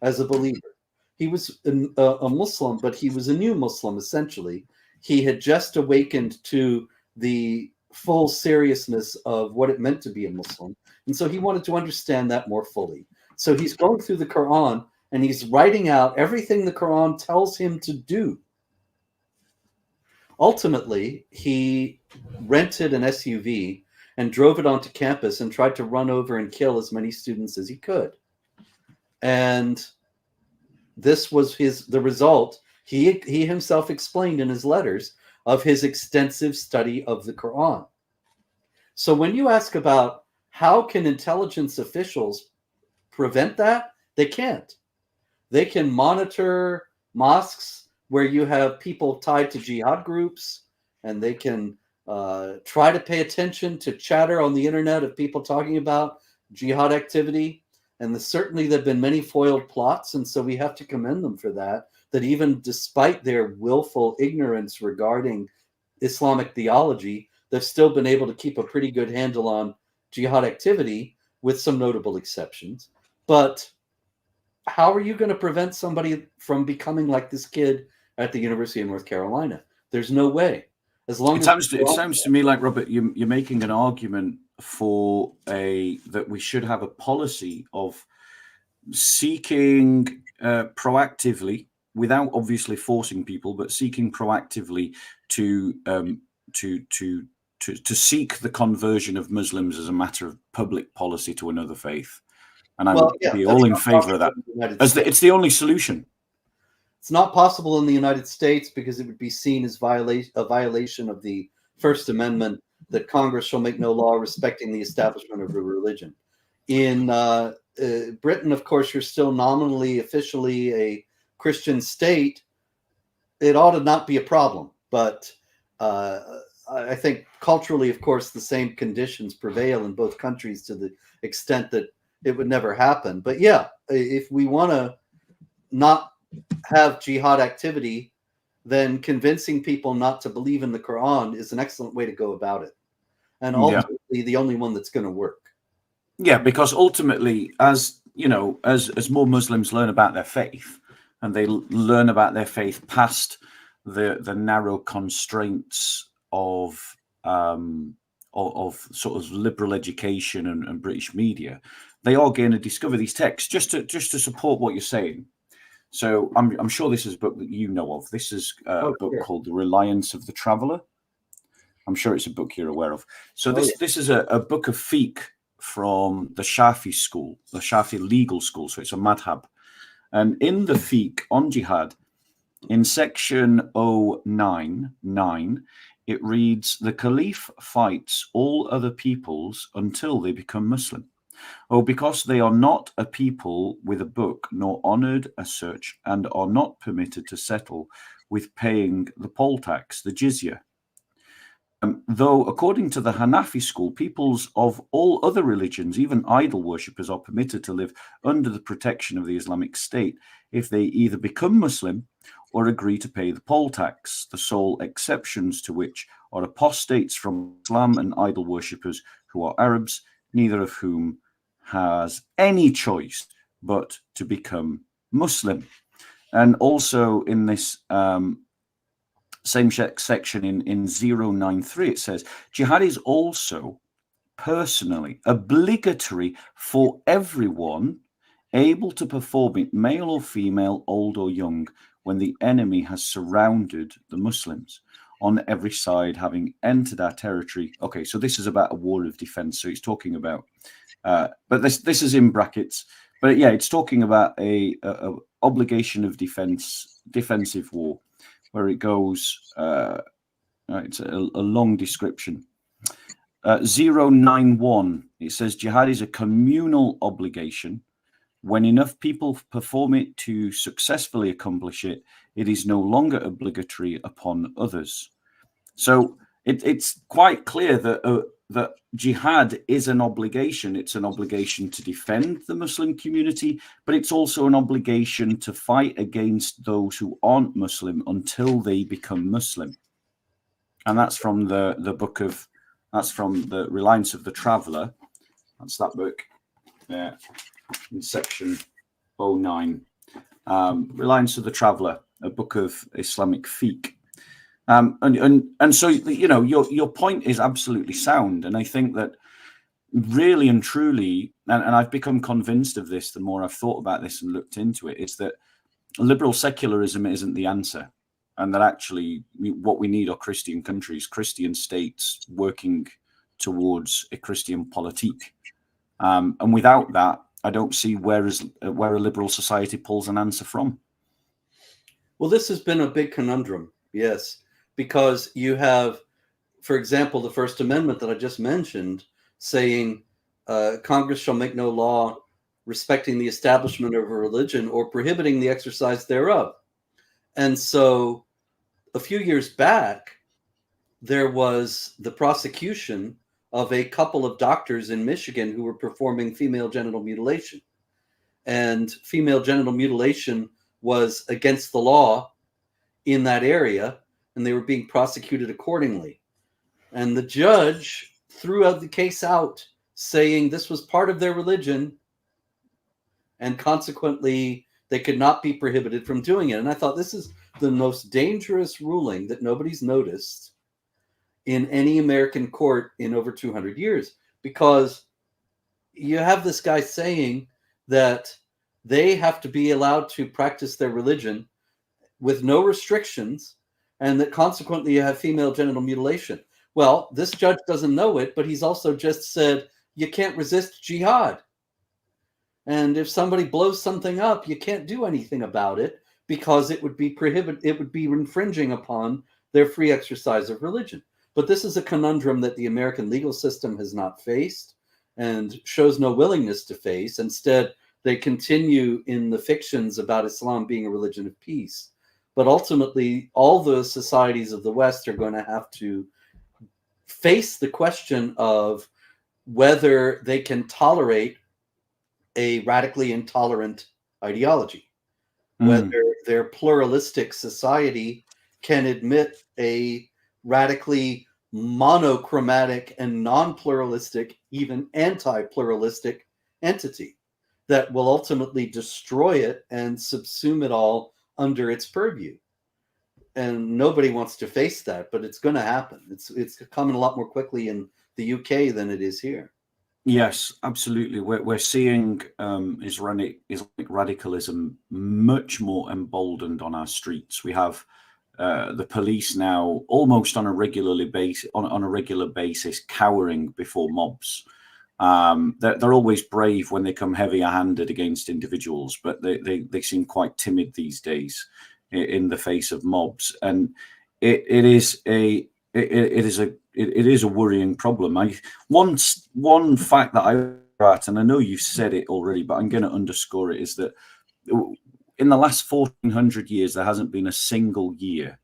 as a believer. He was a Muslim, but he was a new Muslim, essentially. He had just awakened to the full seriousness of what it meant to be a Muslim. And so he wanted to understand that more fully. So he's going through the Quran and he's writing out everything the Quran tells him to do. Ultimately, he rented an SUV and drove it onto campus and tried to run over and kill as many students as he could. And this was the result, he himself explained in his letters, of his extensive study of the Quran. So when you ask about how can intelligence officials prevent that, they can't. They can monitor mosques where you have people tied to jihad groups, and they can try to pay attention to chatter on the internet of people talking about jihad activity. And certainly there have been many foiled plots, and so we have to commend them for that, that even despite their willful ignorance regarding Islamic theology, they've still been able to keep a pretty good handle on jihad activity, with some notable exceptions. But how are you going to prevent somebody from becoming like this kid at the University of North Carolina? There's no way. As long as it sounds to me like, Robert, you're making an argument for that we should have a policy of seeking proactively, without obviously forcing people, but seeking proactively to seek the conversion of Muslims as a matter of public policy to another faith. And I would be all in favor of that. It's the only solution. It's not possible in the United States because it would be seen as a violation of the First Amendment, that Congress shall make no law respecting the establishment of a religion. In Britain, of course, you're still nominally, officially a Christian state. It ought to not be a problem. But I think culturally, of course, the same conditions prevail in both countries to the extent that it would never happen. But yeah, if we want to not have jihad activity, then convincing people not to believe in the Quran is an excellent way to go about it. And ultimately the only one that's going to work. Yeah, because ultimately, as you know, as more Muslims learn about their faith, and they learn about their faith past the narrow constraints of sort of liberal education and British media, they are going to discover these texts just to support what you're saying. So I'm sure this is a book that you know of. This is a book called The Reliance of the Traveller. I'm sure it's a book you're aware of. So this is a book of fiqh from the Shafi school, the Shafi legal school. So it's a madhab. And in the fiqh on jihad, in section 099, it reads, the caliph fights all other peoples until they become Muslim. Oh, because they are not a people with a book, nor honoured as such, and are not permitted to settle with paying the poll tax, the jizya. Though, according to the Hanafi school, peoples of all other religions, even idol worshippers, are permitted to live under the protection of the Islamic State if they either become Muslim or agree to pay the poll tax, the sole exceptions to which are apostates from Islam and idol worshippers who are Arabs, neither of whom has any choice but to become Muslim. And also in this same section in 093, it says, jihad is also personally obligatory for everyone able to perform it, male or female, old or young, when the enemy has surrounded the Muslims on every side, having entered our territory. Okay, so this is about a war of defense. So it's talking about, but this is in brackets. But yeah, it's talking about a obligation of defensive war, where it goes. It's a long description. 091, it says jihad is a communal obligation. When enough people perform it to successfully accomplish it, it is no longer obligatory upon others. So it's quite clear that jihad is an obligation. It's an obligation to defend the Muslim community, but it's also an obligation to fight against those who aren't Muslim until they become Muslim. And that's from that's from the Reliance of the Traveller. That's that book there in section 09. Reliance of the Traveller, a book of Islamic fiqh. And so, you know, your point is absolutely sound. And I think that really and truly, and I've become convinced of this the more I've thought about this and looked into it, is that liberal secularism isn't the answer. And that actually what we need are Christian countries, Christian states working towards a Christian politique. And without that, I don't see where a liberal society pulls an answer from. Well, this has been a big conundrum, yes, because you have, for example, the First Amendment that I just mentioned saying Congress shall make no law respecting the establishment of a religion or prohibiting the exercise thereof. And so a few years back, there was the prosecution of a couple of doctors in Michigan who were performing female genital mutilation. And female genital mutilation was against the law in that area, and they were being prosecuted accordingly. And the judge threw the case out, saying this was part of their religion, and consequently, they could not be prohibited from doing it. And I thought this is the most dangerous ruling that nobody's noticed in any American court in over 200 years, because you have this guy saying that they have to be allowed to practice their religion with no restrictions, and that consequently you have female genital mutilation. Well, this judge doesn't know it, but he's also just said you can't resist jihad. And if somebody blows something up, you can't do anything about it because it would be it would be infringing upon their free exercise of religion. But this is a conundrum that the American legal system has not faced and shows no willingness to face. Instead, they continue in the fictions about Islam being a religion of peace. But ultimately, all the societies of the West are going to have to face the question of whether they can tolerate a radically intolerant ideology, whether their pluralistic society can admit a radically monochromatic and non-pluralistic, even anti-pluralistic entity that will ultimately destroy it and subsume it all under its purview. And nobody wants to face that, but it's going to happen. It's coming a lot more quickly in the UK than it is here. Yes, absolutely. We're seeing Islamic radicalism much more emboldened on our streets. We have the police now almost on a regular basis cowering before mobs. They're always brave when they come heavier-handed against individuals, but they seem quite timid these days in the face of mobs, and it is a worrying problem. One fact that I write, and I know you've said it already, but I'm going to underscore it, is that in the last 1400 years, there hasn't been a single year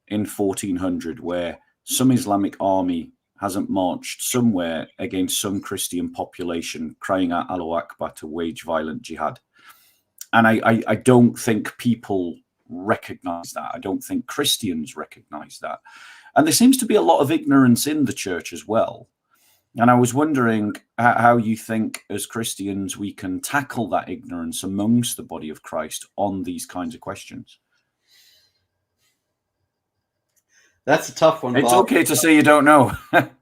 in 1400 where some Islamic army hasn't marched somewhere against some Christian population crying out Allahu Akbar to wage violent jihad. And I don't think people recognize that. I don't think Christians recognize that. And there seems to be a lot of ignorance in the church as well. And I was wondering how you think, as Christians, we can tackle that ignorance amongst the body of Christ on these kinds of questions. That's a tough one, It's Bob. okay to say you don't know.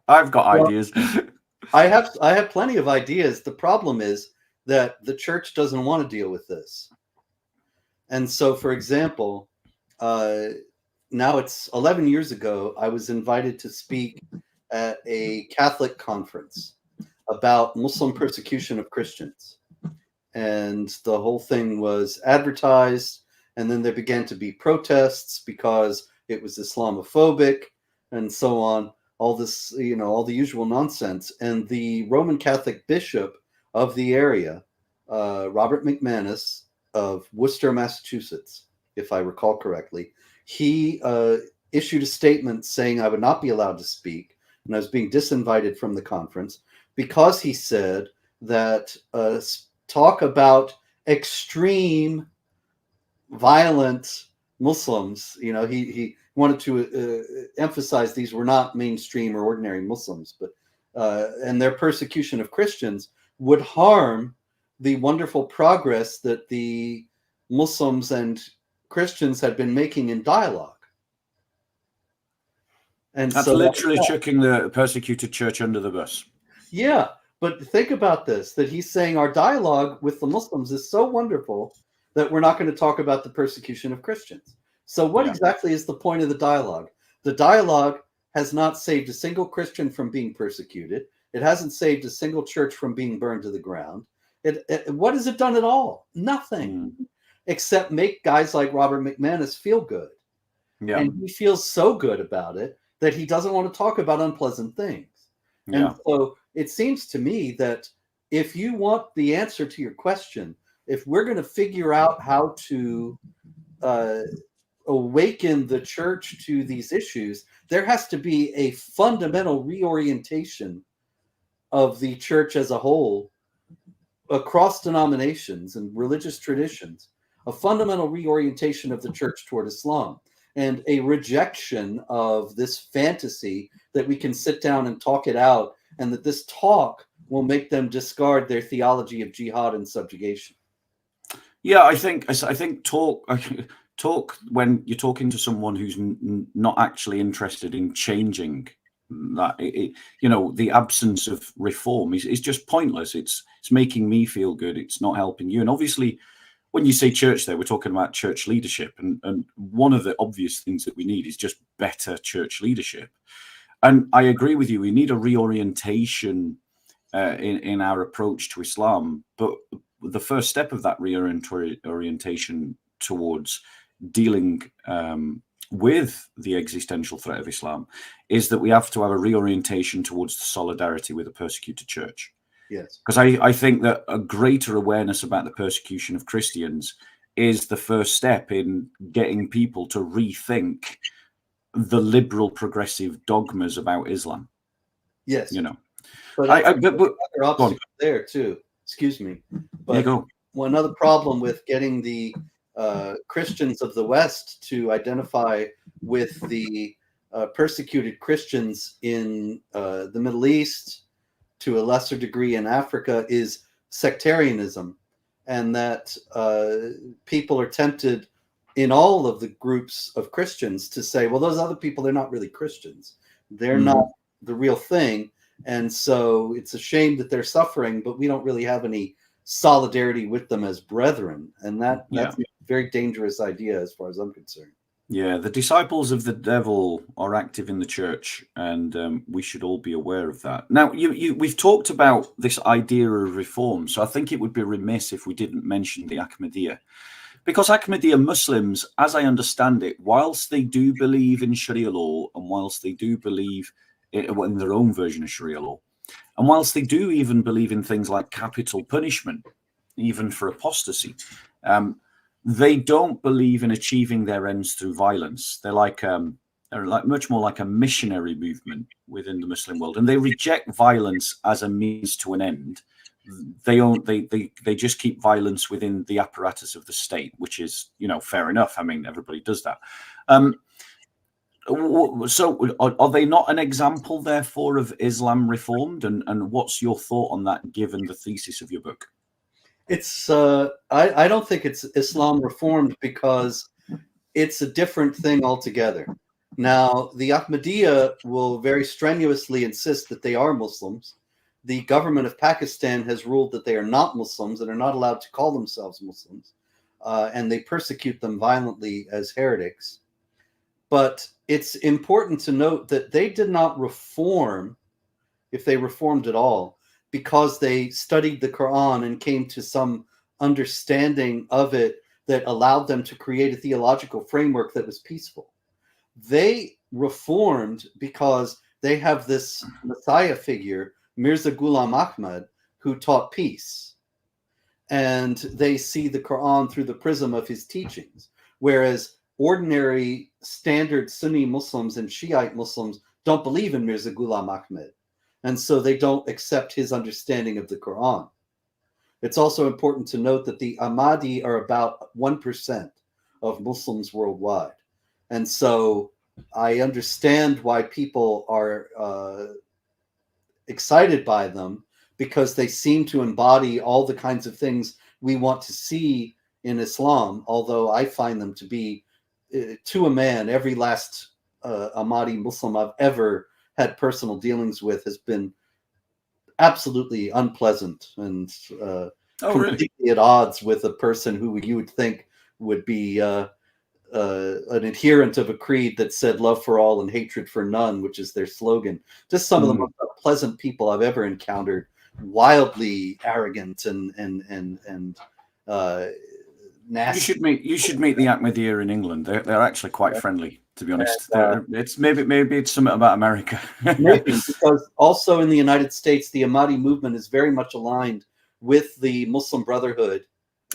I've got ideas. I have plenty of ideas. The problem is that the church doesn't want to deal with this. And so, for example, now it's 11 years ago, I was invited to speak at a Catholic conference about Muslim persecution of Christians. And the whole thing was advertised, and then there began to be protests because it was Islamophobic and so on. All this, all the usual nonsense. And the Roman Catholic bishop of the area, Robert McManus of Worcester, Massachusetts, if I recall correctly, he issued a statement saying I would not be allowed to speak, and I was being disinvited from the conference because he said that talk about extreme, violent Muslims, he wanted to emphasize these were not mainstream or ordinary Muslims, but and their persecution of Christians would harm the wonderful progress that the Muslims and Christians had been making in dialogue. And that's so literally chucking the persecuted church under the bus. Yeah, but think about this, that he's saying our dialogue with the Muslims is so wonderful that we're not going to talk about the persecution of Christians. So what exactly is the point of the dialogue? The dialogue has not saved a single Christian from being persecuted. It hasn't saved a single church from being burned to the ground. What has it done at all? Nothing, except make guys like Robert McManus feel good. Yeah. And he feels so good about it that he doesn't want to talk about unpleasant things. Yeah. And so it seems to me that if you want the answer to your question, if we're going to figure out how to awaken the church to these issues, there has to be a fundamental reorientation of the church as a whole across denominations and religious traditions, a fundamental reorientation of the church toward Islam, and a rejection of this fantasy that we can sit down and talk it out, and that this talk will make them discard their theology of jihad and subjugation. Yeah, I think talk when you're talking to someone who's not actually interested in changing that, the absence of reform is just pointless. It's making me feel good. It's not helping you. And obviously, when you say church there, we're talking about church leadership. And one of the obvious things that we need is just better church leadership. And I agree with you. We need a reorientation in our approach to Islam. But the first step of that reorientation towards dealing with the existential threat of Islam is that we have to have a reorientation towards the solidarity with the persecuted church. Yes. Because I think that a greater awareness about the persecution of Christians is the first step in getting people to rethink the liberal progressive dogmas about Islam. Yes. But other obstacles there too. Excuse me. But one other problem with getting the Christians of the West to identify with the persecuted Christians in the Middle East, to a lesser degree in Africa, is sectarianism, and that people are tempted in all of the groups of Christians to say, well, those other people, they're not really Christians. They're not the real thing. And so it's a shame that they're suffering, but we don't really have any solidarity with them as brethren. And that's a very dangerous idea as far as I'm concerned. Yeah, the disciples of the devil are active in the church, and we should all be aware of that. Now, we've talked about this idea of reform, so I think it would be remiss if we didn't mention the Ahmadiyya. Because Ahmadiyya Muslims, as I understand it, whilst they do believe in Sharia law, and whilst they do believe in their own version of Sharia law, and whilst they do even believe in things like capital punishment, even for apostasy, they don't believe in achieving their ends through violence. They're like much more like a missionary movement within the Muslim world, and they reject violence as a means to an end. They just keep violence within the apparatus of the state, which is fair enough. I mean, everybody does that. So are they not an example, therefore, of Islam reformed? And what's your thought on that, given the thesis of your book? It's I don't think it's Islam reformed because it's a different thing altogether. Now, the Ahmadiyya will very strenuously insist that they are Muslims. The government of Pakistan has ruled that they are not Muslims and are not allowed to call themselves Muslims, and they persecute them violently as heretics. But it's important to note that they did not reform, if they reformed at all, because they studied the Quran and came to some understanding of it that allowed them to create a theological framework that was peaceful. They reformed because they have this Messiah figure, Mirza Ghulam Ahmad, who taught peace. And they see the Quran through the prism of his teachings. Whereas ordinary standard Sunni Muslims and Shiite Muslims don't believe in Mirza Ghulam Ahmad. And so they don't accept his understanding of the Quran. It's also important to note that the Ahmadi are about 1% of Muslims worldwide. And so I understand why people are excited by them, because they seem to embody all the kinds of things we want to see in Islam, although I find them to be, to a man, every last Ahmadi Muslim I've ever had personal dealings with has been absolutely unpleasant and completely at odds with a person who you would think would be an adherent of a creed that said love for all and hatred for none, which is their slogan. Just some of the most pleasant people I've ever encountered, wildly arrogant and nasty. You should meet the Ahmadiyya in England. They're actually quite friendly, to be honest. It's maybe it's something about America. Maybe, because also in the United States, the Ahmadi movement is very much aligned with the Muslim Brotherhood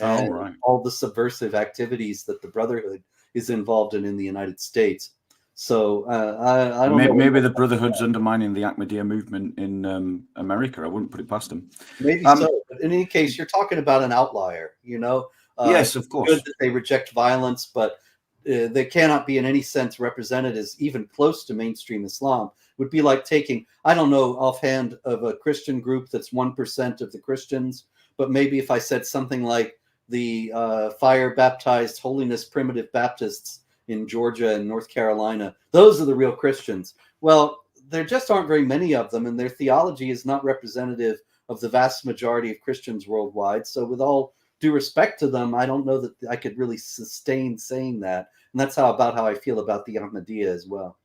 and all the subversive activities that the Brotherhood is involved in the United States. So I don't know. Maybe the Brotherhood's undermining the Ahmadiyya movement in America. I wouldn't put it past them. Maybe so. But in any case, you're talking about an outlier, you know? Yes, of course. Good that they reject violence, but they cannot be in any sense represented as even close to mainstream Islam. It would be like taking, I don't know offhand, of a Christian group that's 1% of the Christians, but maybe if I said something like the fire-baptized holiness primitive Baptists in Georgia and North Carolina, those are the real Christians. Well, there just aren't very many of them, and their theology is not representative of the vast majority of Christians worldwide. So with all due respect to them, I don't know that I could really sustain saying that. And that's about how I feel about the Ahmadiyya as well.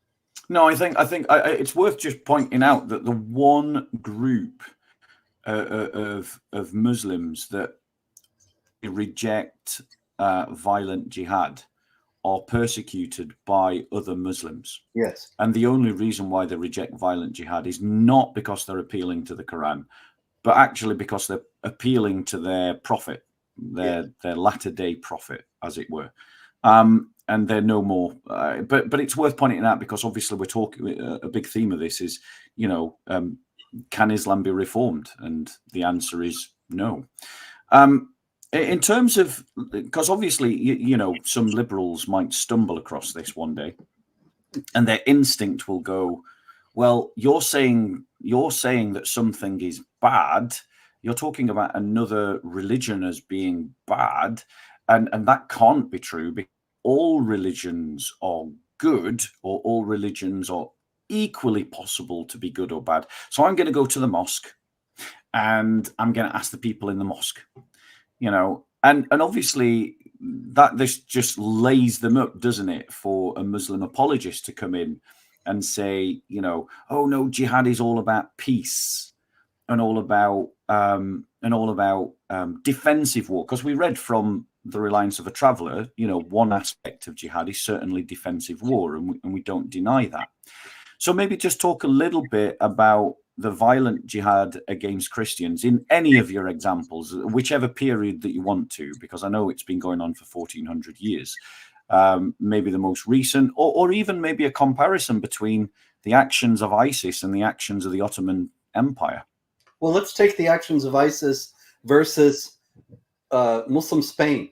No, I think it's worth just pointing out that the one group of Muslims that reject violent jihad are persecuted by other Muslims. Yes. And the only reason why they reject violent jihad is not because they're appealing to the Quran, but actually because they're appealing to their prophet, their latter day prophet, as it were. And they're no more. But it's worth pointing out, because obviously we're talking, a big theme of this is, can Islam be reformed? And the answer is no. In terms of, because obviously, some liberals might stumble across this one day, and their instinct will go, well, you're saying that something is bad. You're talking about another religion as being bad, and that can't be true, because all religions are good, or all religions are equally possible to be good or bad. So I'm going to go to the mosque, and I'm going to ask the people in the mosque, and obviously that this just lays them up, doesn't it, for a Muslim apologist to come in and say, oh no, jihad is all about peace and all about defensive war. Because we read from The Reliance of a Traveller, one aspect of jihad is certainly defensive war, and we don't deny that. So maybe just talk a little bit about the violent jihad against Christians in any of your examples, whichever period that you want to, because I know it's been going on for 1400 years. Maybe the most recent, or even maybe a comparison between the actions of ISIS and the actions of the Ottoman Empire. Well, let's take the actions of ISIS versus Muslim Spain,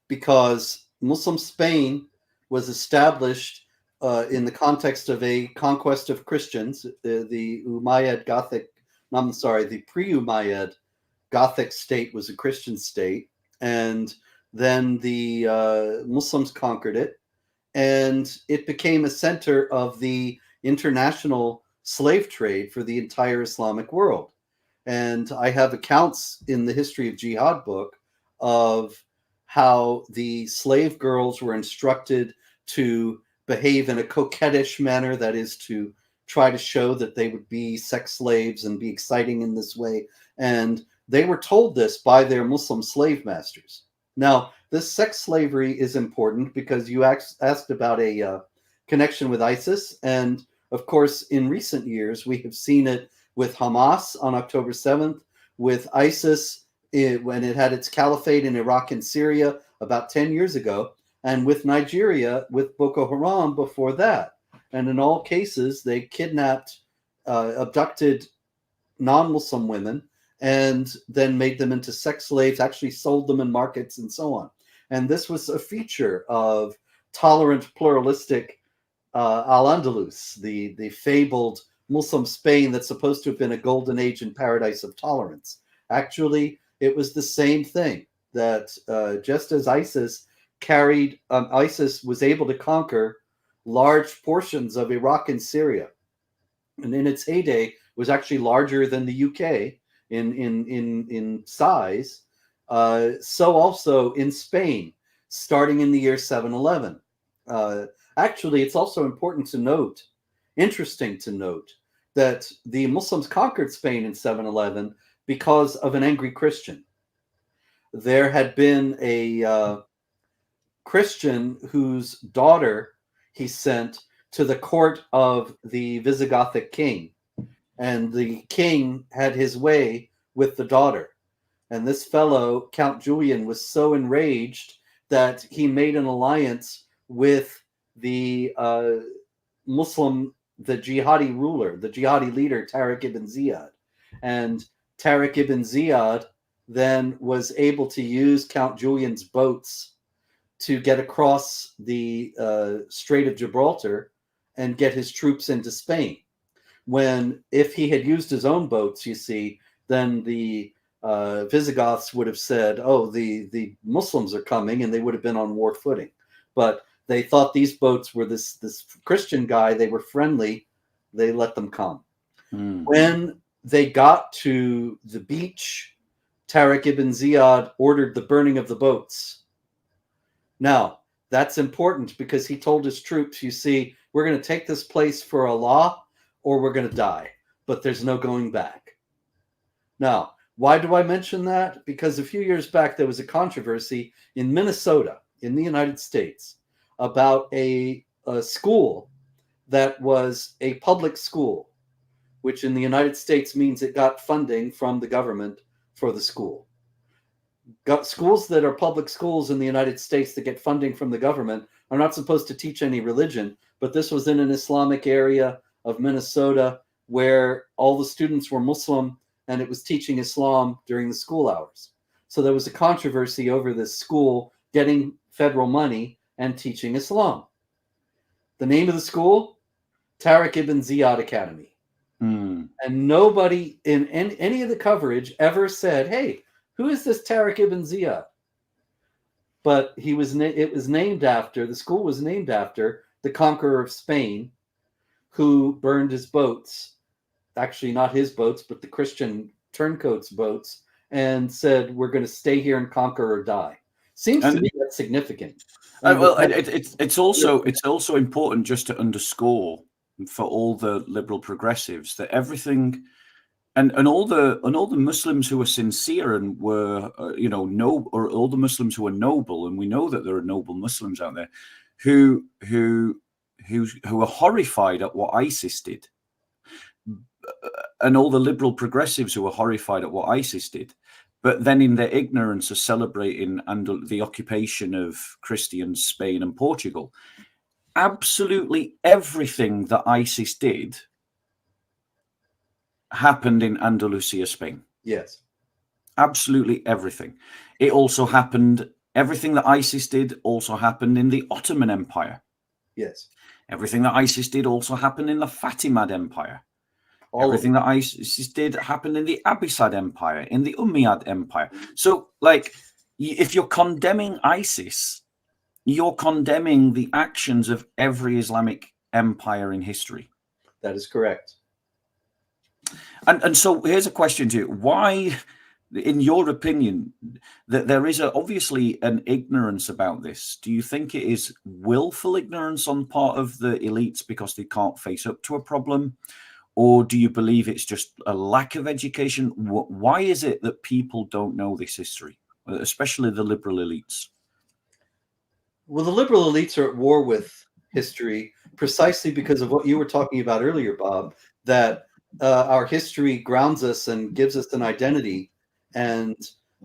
because Muslim Spain was established in the context of a conquest of Christians, the Umayyad Gothic, I'm sorry, the pre-Umayyad Gothic state was a Christian state, and then the Muslims conquered it, and it became a center of the international slave trade for the entire Islamic world. And I have accounts in the History of Jihad book of how the slave girls were instructed to behave in a coquettish manner, that is, to try to show that they would be sex slaves and be exciting in this way. And they were told this by their Muslim slave masters. Now, this sex slavery is important because you asked about a connection with ISIS. And of course, in recent years, we have seen it with Hamas on October 7th, with ISIS when it had its caliphate in Iraq and Syria about 10 years ago, and with Nigeria, with Boko Haram before that. And in all cases, they kidnapped, abducted non-Muslim women, and then made them into sex slaves, actually sold them in markets and so on. And this was a feature of tolerant, pluralistic Al-Andalus, the fabled Muslim Spain that's supposed to have been a golden age and paradise of tolerance. Actually, it was the same thing, that just as ISIS was able to conquer large portions of Iraq and Syria, and in its heyday was actually larger than the UK in size, so also in Spain, starting in the year 711. Actually, it's also important to note, interesting to note, that the Muslims conquered Spain in 711 because of an angry Christian. There had been a Christian whose daughter he sent to the court of the Visigothic king, and the king had his way with the daughter. And this fellow, Count Julian, was so enraged that he made an alliance with the jihadi ruler, the jihadi leader, Tariq ibn Ziyad. And Tariq ibn Ziyad then was able to use Count Julian's boats to get across the Strait of Gibraltar and get his troops into Spain. When, if he had used his own boats, you see, then the Visigoths would have said, oh, the Muslims are coming, and they would have been on war footing. But they thought these boats were this Christian guy. They were friendly. They let them come. When they got to the beach, Tariq ibn Ziyad ordered the burning of the boats. Now, that's important because he told his troops, you see, we're going to take this place for Allah or we're going to die, but there's no going back. Now, why do I mention that? Because a few years back, there was a controversy in Minnesota, in the United States, about a school that was a public school, which in the United States means it got funding from the government for the school. Schools that are public schools in the United States that get funding from the government are not supposed to teach any religion, but this was in an Islamic area of Minnesota where all the students were Muslim, and it was teaching Islam during the school hours. So there was a controversy over this school getting federal money and teaching Islam. The name of the school? Tariq ibn Ziyad Academy. And nobody in any of the coverage ever said, hey, who is this Tariq ibn Ziyad? But it was named after, the school was named after the conqueror of Spain, who burned his boats, actually not his boats, but the Christian turncoats' boats, and said, we're going to stay here and conquer or die. Seems to me that's significant. Well, it's also important just to underscore for all the liberal progressives that everything, and all the Muslims who are sincere and were or all the Muslims who are noble, and we know that there are noble Muslims out there who are horrified at what ISIS did, and all the liberal progressives who are horrified at what ISIS did, but then in their ignorance are celebrating the occupation of Christian Spain and Portugal. Absolutely everything that ISIS did happened in Andalusia, Spain. Yes. Absolutely everything. It also happened, everything that ISIS did also happened in the Ottoman Empire. Yes. Everything that ISIS did also happened in the Fatimid Empire. Everything that ISIS did happened in the Abbasid Empire, in the Umayyad Empire. So, like, if you're condemning ISIS, you're condemning the actions of every Islamic empire in history. That is correct. And so here's a question to you. Why, in your opinion, that there is obviously an ignorance about this? Do you think it is willful ignorance on part of the elites because they can't face up to a problem? Or do you believe it's just a lack of education? Why is it that people don't know this history, especially the liberal elites? Well, the liberal elites are at war with history precisely because of what you were talking about earlier, Bob, that our history grounds us and gives us an identity. And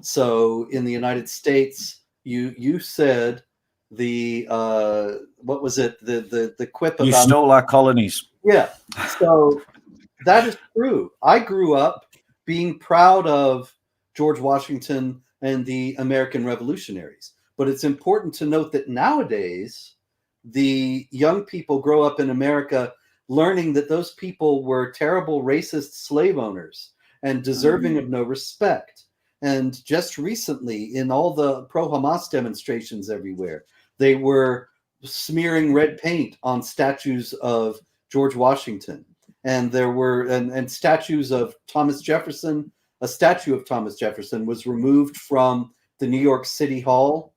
so in the United States, you said the what was it? The quip about you stole our colonies. Yeah. So that is true. I grew up being proud of George Washington and the American revolutionaries. But it's important to note that nowadays, the young people grow up in America learning that those people were terrible racist slave owners and deserving of no respect. And just recently, in all the pro-Hamas demonstrations everywhere, they were smearing red paint on statues of George Washington. And there were and statues of Thomas Jefferson. A statue of Thomas Jefferson was removed from the New York City Hall,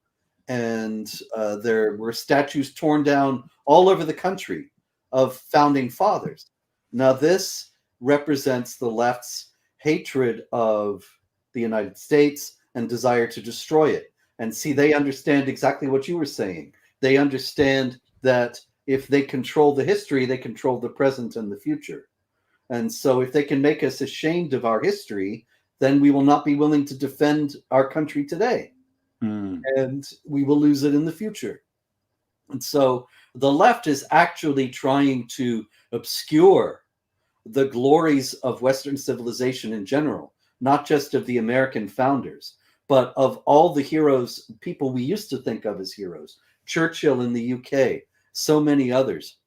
and there were statues torn down all over the country of founding fathers. Now, this represents the left's hatred of the United States and desire to destroy it. And see, they understand exactly what you were saying. They understand that if they control the history, they control the present and the future. And so if they can make us ashamed of our history, then we will not be willing to defend our country today. And we will lose it in the future. And so the left is actually trying to obscure the glories of Western civilization in general, not just of the American founders, but of all the heroes, people we used to think of as heroes. Churchill in the UK, so many others.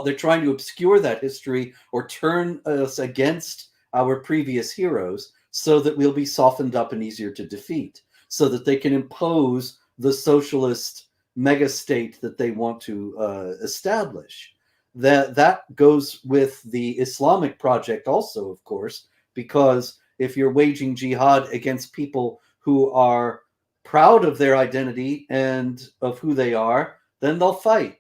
They're trying to obscure that history or turn us against our previous heroes so that we'll be softened up and easier to defeat, so that they can impose the socialist mega state that they want to establish. That goes with the Islamic project also, of course, because if you're waging jihad against people who are proud of their identity and of who they are, then they'll fight.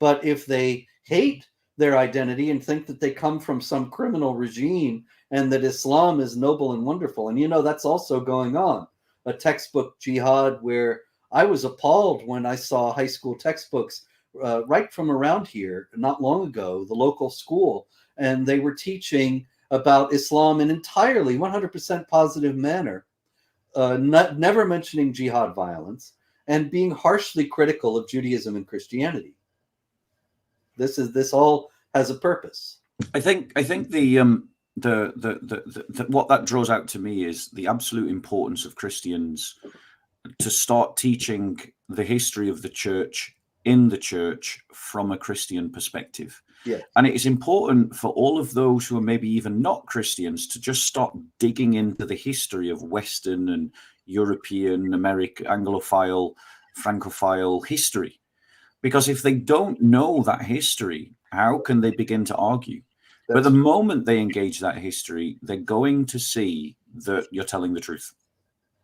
But if they hate their identity and think that they come from some criminal regime and that Islam is noble and wonderful, and you know that's also going on. A textbook jihad where I was appalled when I saw high school textbooks right from around here not long ago, the local school, and they were teaching about Islam in entirely 100% positive manner, never mentioning jihad violence and being harshly critical of Judaism and Christianity. This all has a purpose. I think the what that draws out to me is the absolute importance of Christians to start teaching the history of the church in the church from a Christian perspective. Yeah. And it is important for all of those who are maybe even not Christians to just start digging into the history of Western and European, American, Anglophile, Francophile history. Because if they don't know that history, how can they begin to argue? But the moment they engage that history, they're going to see that you're telling the truth.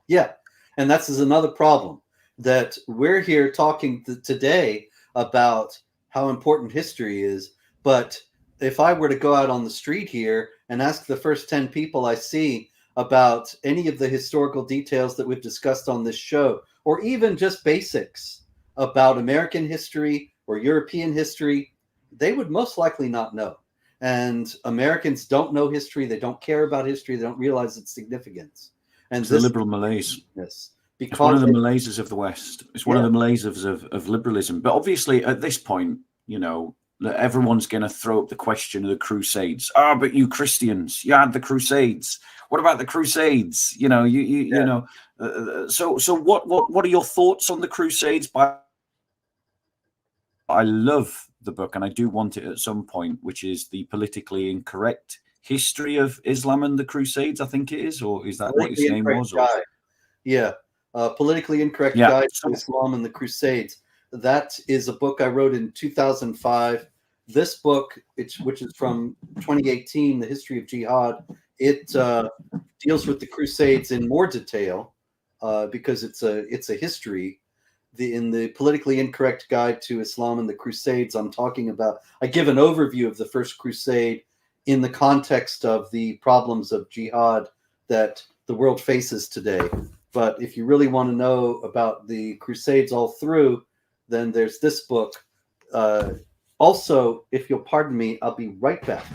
Yeah. And that's another problem, that we're here talking today about how important history is. But if I were to go out on the street here and ask the first 10 people I see about any of the historical details that we've discussed on this show, or even just basics about American history or European history, they would most likely not know. And Americans don't know history. They don't care about history. They don't realize its significance. And it's the liberal malaise. Yes. It's one of the malaises of the West. It's one of the malaises of liberalism. But obviously, at this point, you know, everyone's going to throw up the question of the Crusades. But you Christians, you had the Crusades. What about the Crusades? You know, you know. So what are your thoughts on the Crusades? I love the book, and I do want it at some point, which is the politically incorrect history of Islam and the Crusades. I think it is, or is that what its name was? Or... Yeah, Politically Incorrect Yeah. Guide to Islam and the Crusades. That is a book I wrote in 2005. This book, which is from 2018, The History of Jihad, it deals with the Crusades in more detail because it's a history. In the Politically Incorrect Guide to Islam and the Crusades, I give an overview of the First Crusade in the context of the problems of jihad that the world faces today. But if you really want to know about the Crusades all through, then there's this book. Also, if you'll pardon me, I'll be right back.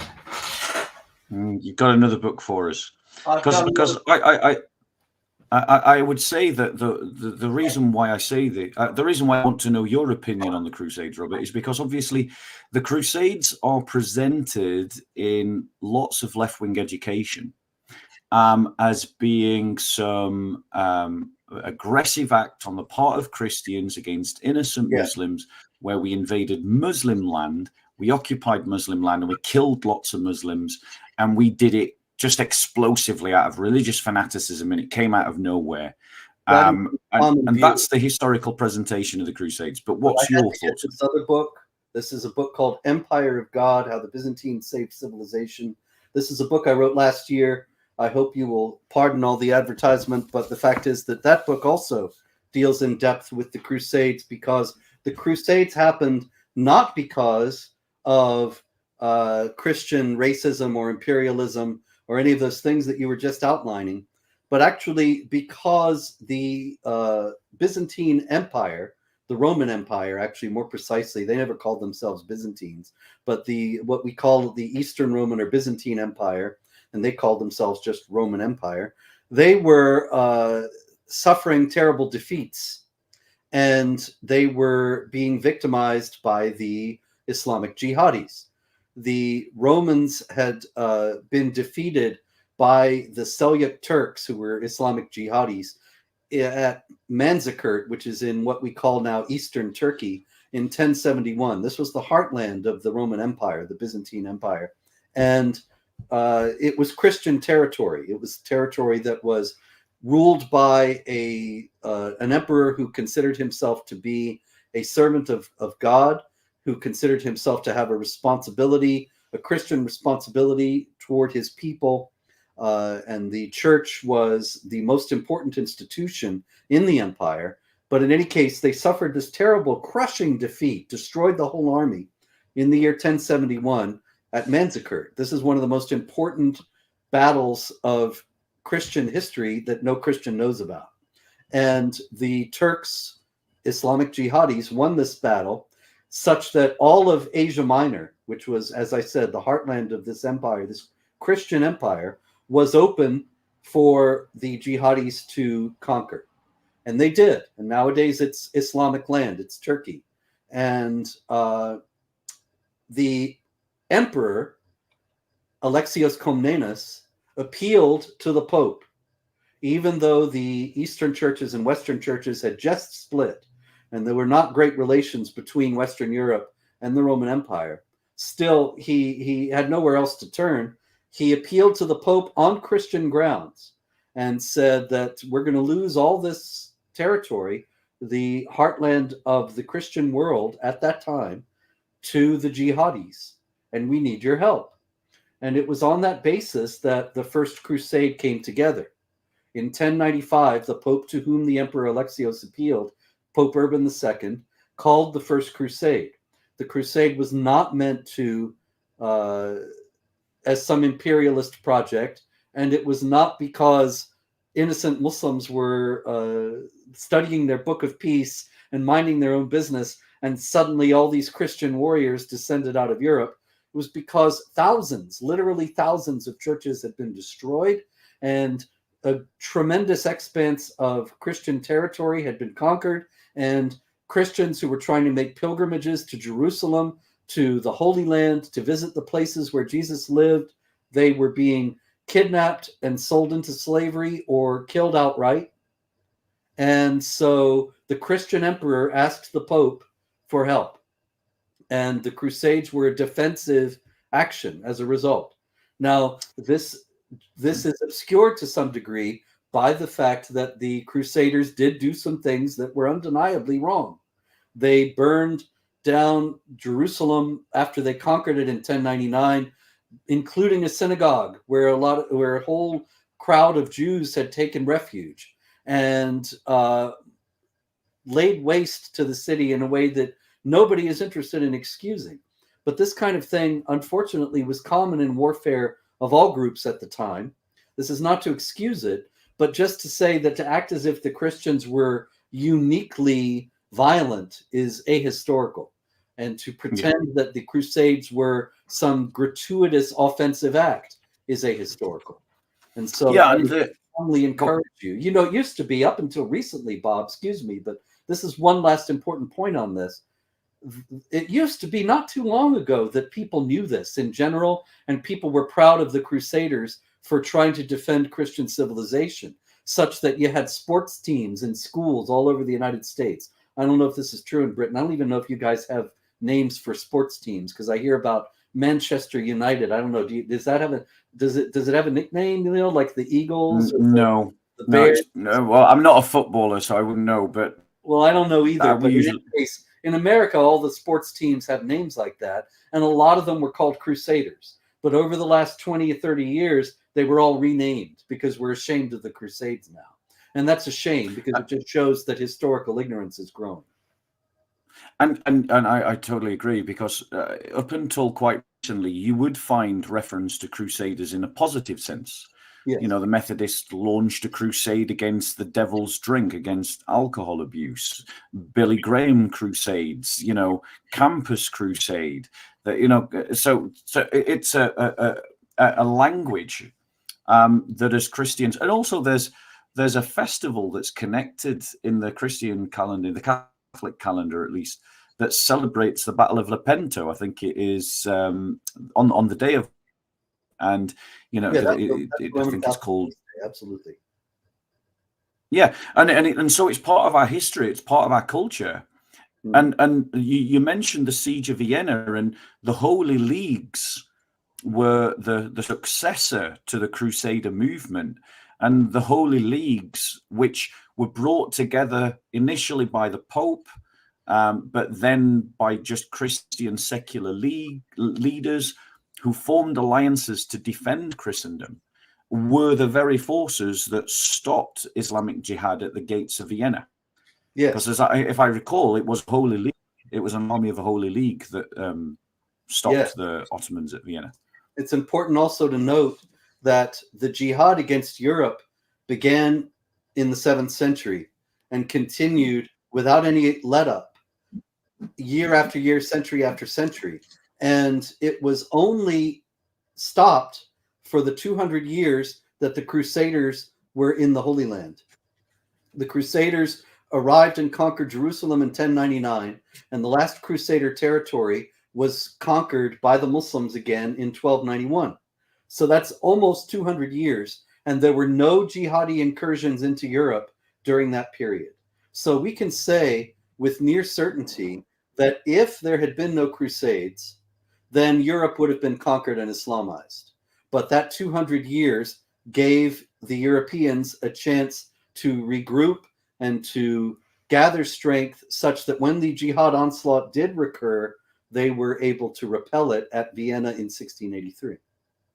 You've got another book for us, because I would say that the reason why I say the reason why I want to know your opinion on the Crusades, Robert, is because obviously the Crusades are presented in lots of left-wing education as being some aggressive act on the part of Christians against innocent Muslims, where we invaded Muslim land, we occupied Muslim land, and we killed lots of Muslims, and we did it just explosively out of religious fanaticism, and it came out of nowhere. And that's the historical presentation of the Crusades. But what's your thoughts? This other book. This is a book called Empire of God: How the Byzantines Saved Civilization. This is a book I wrote last year. I hope you will pardon all the advertisement, but the fact is that that book also deals in depth with the Crusades, because the Crusades happened not because of Christian racism or imperialism or any of those things that you were just outlining, but actually because the Byzantine Empire, the Roman Empire, actually more precisely, they never called themselves Byzantines, but what we call the Eastern Roman or Byzantine Empire, and they called themselves just Roman Empire, they were suffering terrible defeats, and they were being victimized by the Islamic jihadis. The Romans had been defeated by the Seljuk Turks, who were Islamic jihadis, at Manzikert, which is in what we call now Eastern Turkey, in 1071. This was the heartland of the Roman Empire, the Byzantine Empire. And it was Christian territory. It was territory that was ruled by an emperor who considered himself to be a servant of God, who considered himself to have a responsibility, a Christian responsibility toward his people. And the church was the most important institution in the empire. But in any case, they suffered this terrible, crushing defeat, destroyed the whole army in the year 1071 at Manzikert. This is one of the most important battles of Christian history that no Christian knows about. And the Turks, Islamic jihadis, won this battle, such that all of Asia Minor, which was, as I said, the heartland of this empire, this Christian empire, was open for the jihadis to conquer. And they did. And nowadays it's Islamic land, it's Turkey. And the emperor, Alexios Komnenos, appealed to the Pope. Even though the Eastern churches and Western churches had just split, and there were not great relations between Western Europe and the Roman Empire, still he had nowhere else to turn. He appealed to the Pope on Christian grounds and said that we're going to lose all this territory, the heartland of the Christian world at that time, to the jihadis, and we need your help. And it was on that basis that the First Crusade came together. In 1095, the Pope to whom the Emperor Alexios appealed, Pope Urban II, called the First Crusade. The Crusade was not meant to, as some imperialist project, and it was not because innocent Muslims were studying their Book of Peace and minding their own business, and suddenly all these Christian warriors descended out of Europe. It was because thousands, literally thousands of churches had been destroyed, and a tremendous expanse of Christian territory had been conquered, and Christians who were trying to make pilgrimages to Jerusalem, to the Holy Land, to visit the places where Jesus lived, they were being kidnapped and sold into slavery or killed outright. And so the Christian emperor asked the Pope for help. and the Crusades were a defensive action as a result. Now, this is obscured to some degree by the fact that the Crusaders did do some things that were undeniably wrong. They burned down Jerusalem after they conquered it in 1099, including a synagogue where a whole crowd of Jews had taken refuge, and laid waste to the city in a way that nobody is interested in excusing. But this kind of thing, unfortunately, was common in warfare of all groups at the time. This is not to excuse it, but just to say that to act as if the Christians were uniquely violent is ahistorical. And to pretend that the Crusades were some gratuitous offensive act is ahistorical. And so I strongly encourage you. You know, it used to be up until recently, Bob, excuse me, but this is one last important point on this. It used to be not too long ago that people knew this in general, and people were proud of the Crusaders for trying to defend Christian civilization, such that you had sports teams in schools all over the United States. I don't know if this is true in Britain. I don't even know if you guys have names for sports teams, because I hear about Manchester United. I don't know. Does it have a nickname? You know, like the Eagles? Or no, the Bears? no. Well, I'm not a footballer, so I wouldn't know. But well, I don't know either. But in any case, in America, all the sports teams have names like that, and a lot of them were called Crusaders. But over the last 20 or 30 years, they were all renamed because we're ashamed of the Crusades now, and that's a shame because it just shows that historical ignorance is growing. And I totally agree, because up until quite recently, you would find reference to Crusaders in a positive sense. Yes. You know, the Methodists launched a crusade against the devil's drink, against alcohol abuse. Billy Graham crusades, you know, Campus Crusade. That, you know, so it's a language that as Christians, and also there's a festival that's connected in the Christian calendar, the Catholic calendar at least, that celebrates the Battle of Lepanto. I think it is on the day of, and you know, I think it's called. Absolutely. Yeah, and so it's part of our history. It's part of our culture. And you mentioned the Siege of Vienna, and the Holy Leagues were the successor to the Crusader movement. And the Holy Leagues, which were brought together initially by the Pope, but then by just Christian secular leaders who formed alliances to defend Christendom, were the very forces that stopped Islamic Jihad at the gates of Vienna. Yes, because if I recall, it was Holy League. It was an army of the Holy League that stopped the Ottomans at Vienna. It's important also to note that the jihad against Europe began in the 7th century and continued without any let up, year after year, century after century. And it was only stopped for the 200 years that the Crusaders were in the Holy Land. The Crusaders arrived and conquered Jerusalem in 1099, and the last Crusader territory was conquered by the Muslims again in 1291. So that's almost 200 years, and there were no jihadi incursions into Europe during that period. So we can say with near certainty that if there had been no Crusades, then Europe would have been conquered and Islamized. But that 200 years gave the Europeans a chance to regroup and to gather strength such that when the jihad onslaught did recur, they were able to repel it at Vienna in 1683.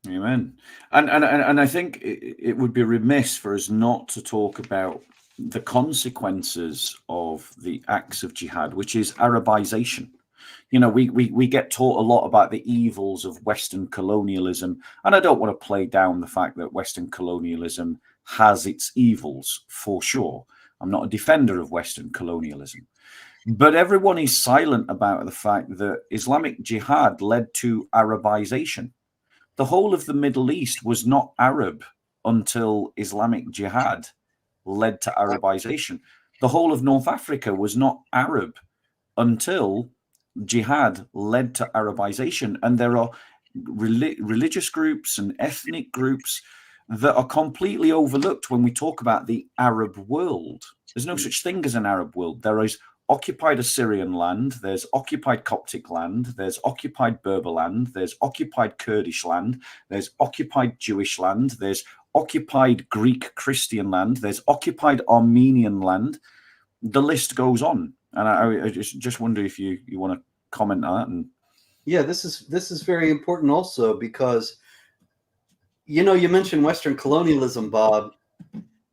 Amen. And I think it would be remiss for us not to talk about the consequences of the acts of jihad, which is Arabization. You know, we get taught a lot about the evils of Western colonialism, and I don't want to play down the fact that Western colonialism has its evils, for sure. I'm not a defender of Western colonialism. But everyone is silent about the fact that Islamic Jihad led to Arabization. The whole of the Middle East was not Arab until Islamic Jihad led to Arabization. The whole of North Africa was not Arab until Jihad led to Arabization. And there are religious groups and ethnic groups that are completely overlooked when we talk about the Arab world. There's no such thing as an Arab world. There is occupied Assyrian land, there's occupied Coptic land, there's occupied Berber land, there's occupied Kurdish land, there's occupied Jewish land, there's occupied Greek Christian land, there's occupied Armenian land. The list goes on. And I just wonder if you want to comment on that. And yeah, this is very important also, because you mentioned Western colonialism, Bob.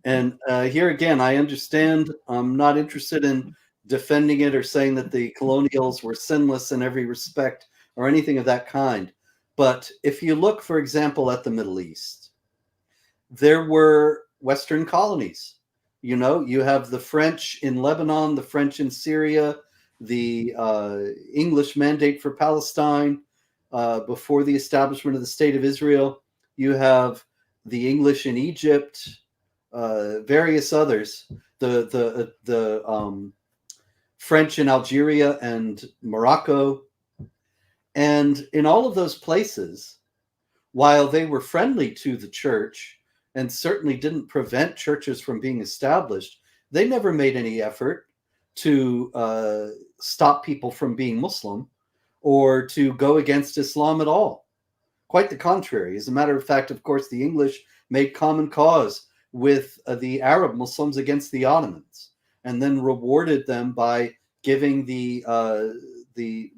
And here again, I understand. I'm not interested in defending it or saying that the colonials were sinless in every respect or anything of that kind. But if you look, for example, at the Middle East, there were Western colonies. You have the French in Lebanon, the French in Syria, the English mandate for Palestine before the establishment of the State of Israel. You have the English in Egypt. Various others, the French in Algeria and Morocco. And in all of those places, while they were friendly to the church and certainly didn't prevent churches from being established, they never made any effort to stop people from being Muslim or to go against Islam at all. Quite the contrary. As a matter of fact, of course, the English made common cause with the Arab Muslims against the Ottomans, and then rewarded them by giving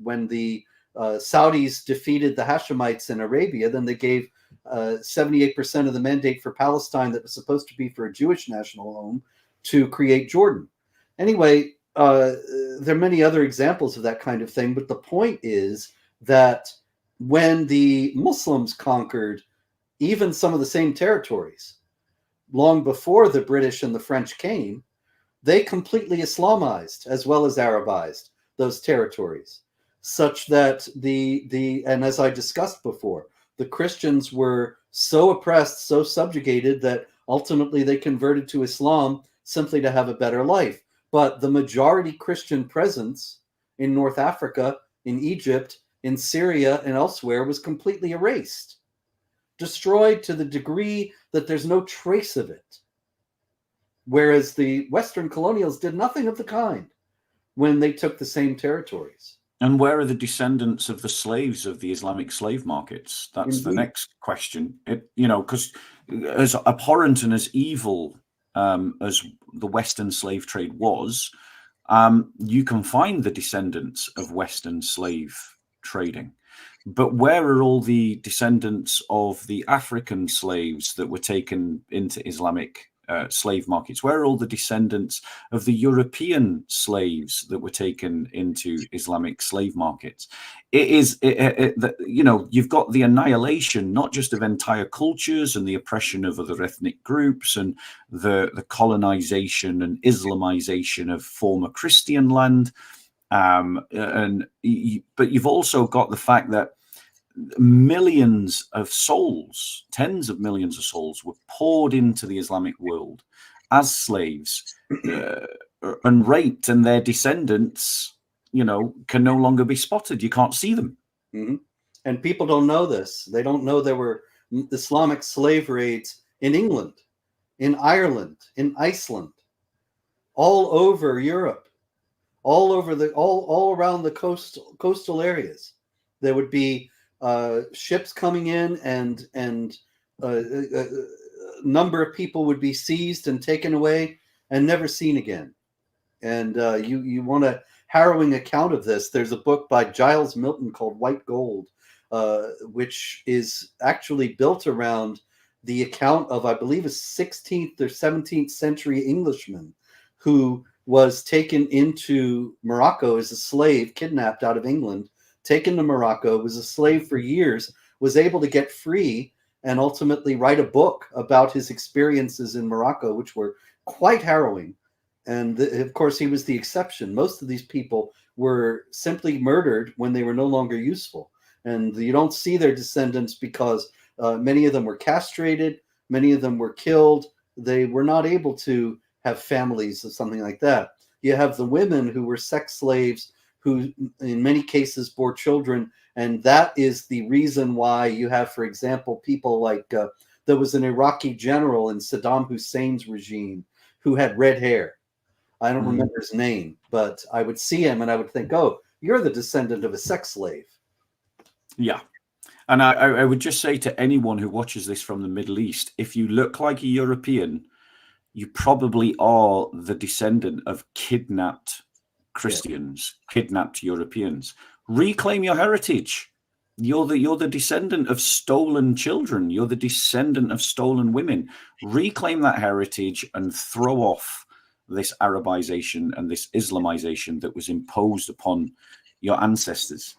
when the Saudis defeated the Hashemites in Arabia, then they gave 78% of the mandate for Palestine that was supposed to be for a Jewish national home to create Jordan. Anyway, there are many other examples of that kind of thing, but the point is that when the Muslims conquered even some of the same territories, long before the British and the French came, they completely Islamized as well as Arabized those territories, such that and as I discussed before, the Christians were so oppressed, so subjugated, that ultimately they converted to Islam simply to have a better life. But the majority Christian presence in North Africa, in Egypt, in Syria, and elsewhere was completely erased, destroyed to the degree that there's no trace of it. Whereas the Western colonials did nothing of the kind when they took the same territories. And where are the descendants of the slaves of the Islamic slave markets? That's the next question. Because as abhorrent and as evil as the Western slave trade was, you can find the descendants of Western slave trading. But where are all the descendants of the African slaves that were taken into Islamic slave markets? Where are all the descendants of the European slaves that were taken into Islamic slave markets? You've got the annihilation, not just of entire cultures and the oppression of other ethnic groups and the colonization and Islamization of former Christian land. But you've also got the fact that millions of souls, tens of millions of souls, were poured into the Islamic world as slaves and raped, and their descendants, can no longer be spotted. You can't see them. Mm-hmm. And people don't know this. They don't know there were Islamic slave raids in England, in Ireland, in Iceland, all over Europe, all around the coastal areas. There would be ships coming in, and a number of people would be seized and taken away and never seen again. And you want a harrowing account of this? There's a book by Giles Milton called White Gold, which is actually built around the account of, I believe, a 16th or 17th century Englishman who was taken into Morocco as a slave, kidnapped out of England, taken to Morocco, was a slave for years, was able to get free, and ultimately write a book about his experiences in Morocco, which were quite harrowing. And of course, he was the exception. Most of these people were simply murdered when they were no longer useful. And you don't see their descendants because many of them were castrated, many of them were killed. They were not able to have families or something like that. You have the women who were sex slaves, who in many cases bore children. And that is the reason why you have, for example, people like there was an Iraqi general in Saddam Hussein's regime who had red hair. I don't remember his name, but I would see him and I would think, oh, you're the descendant of a sex slave. Yeah. And I would just say to anyone who watches this from the Middle East, if you look like a European, you probably are the descendant of kidnapped Christians, kidnapped Europeans. Reclaim your heritage. You're the descendant of stolen children. You're the descendant of stolen women. Reclaim that heritage and throw off this Arabization and this Islamization that was imposed upon your ancestors.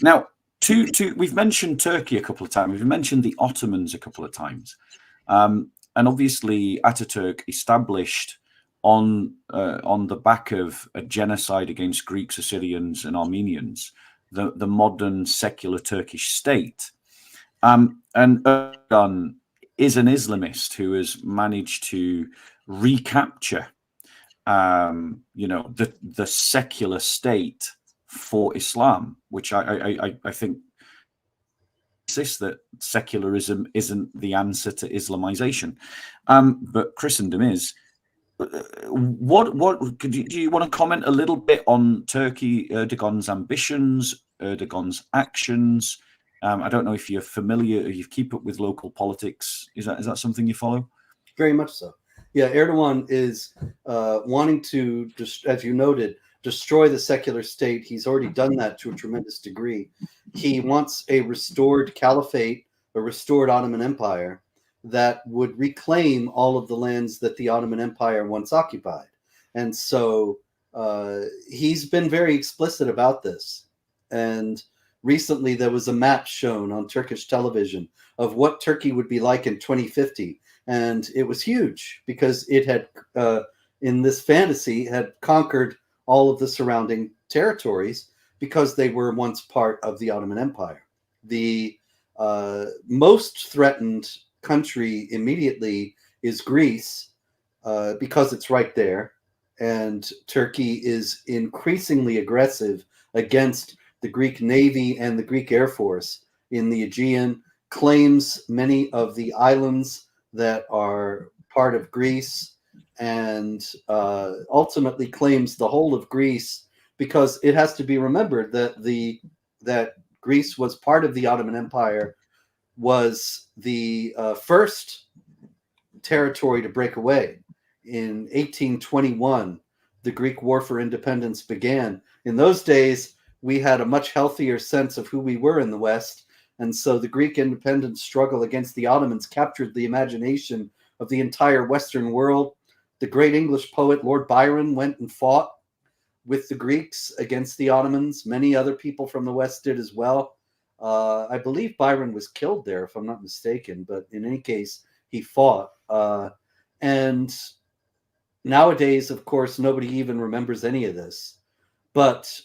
Now, we've mentioned Turkey a couple of times. We've mentioned the Ottomans a couple of times. And obviously, Ataturk established on the back of a genocide against Greeks, Assyrians, and Armenians, the modern secular Turkish state. And Erdogan is an Islamist who has managed to recapture, the secular state for Islam, which I think insists that secularism isn't the answer to Islamization, but Christendom is. Do you want to comment a little bit on Turkey, Erdogan's ambitions, Erdogan's actions? I don't know if you're familiar, or you keep up with local politics. Is that something you follow? Very much so. Yeah, Erdogan is wanting to, as you noted, destroy the secular state. He's already done that to a tremendous degree. He wants a restored caliphate, a restored Ottoman Empire that would reclaim all of the lands that the Ottoman Empire once occupied. And so he's been very explicit about this. And recently there was a map shown on Turkish television of what Turkey would be like in 2050. And it was huge because it had, in this fantasy, had conquered all of the surrounding territories because they were once part of the Ottoman Empire. The most threatened country immediately is Greece because it's right there. And Turkey is increasingly aggressive against the Greek Navy and the Greek Air Force in the Aegean, claims many of the islands that are part of Greece, and ultimately claims the whole of Greece, because it has to be remembered that Greece was part of the Ottoman Empire, was the first territory to break away. In 1821, the Greek War for Independence began. In those days, we had a much healthier sense of who we were in the West, and so the Greek independence struggle against the Ottomans captured the imagination of the entire Western world. The great English poet Lord Byron went and fought with the Greeks against the Ottomans. Many other people from the West did as well. I believe Byron was killed there, if I'm not mistaken, but in any case, he fought. And nowadays, of course, nobody even remembers any of this. But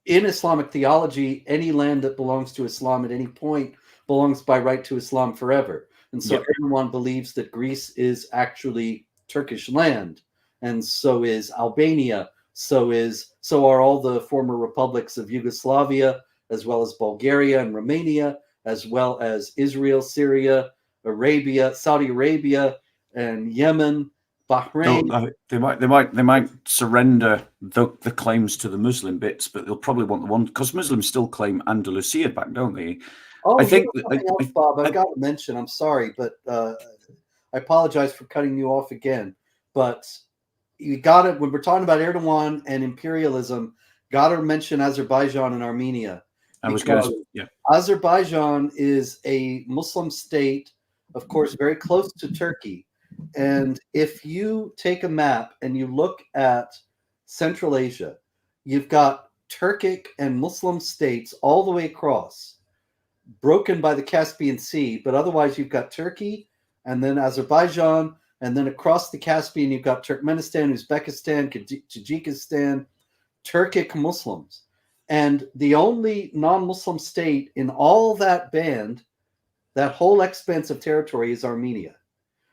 in Islamic theology, any land that belongs to Islam at any point belongs by right to Islam forever. And so everyone believes that Greece is actually Turkish land, and so is Albania. So are all the former republics of Yugoslavia, as well as Bulgaria and Romania, as well as Israel, Syria, Arabia, Saudi Arabia, and Yemen, Bahrain. They might surrender the claims to the Muslim bits, but they'll probably want the one, because Muslims still claim Andalusia back, don't they? Oh, I think else, Bob, I've got to mention. I'm sorry, but I apologize for cutting you off again. But you got it when we're talking about Erdogan and imperialism. Got to mention Azerbaijan and Armenia. Azerbaijan is a Muslim state, of course, very close to Turkey. And if you take a map and you look at Central Asia, you've got Turkic and Muslim states all the way across, broken by the Caspian Sea, but otherwise you've got Turkey and then Azerbaijan, and then across the Caspian you've got Turkmenistan, Uzbekistan, Tajikistan, Turkic Muslims. And the only non-Muslim state in all that band, that whole expanse of territory, is Armenia.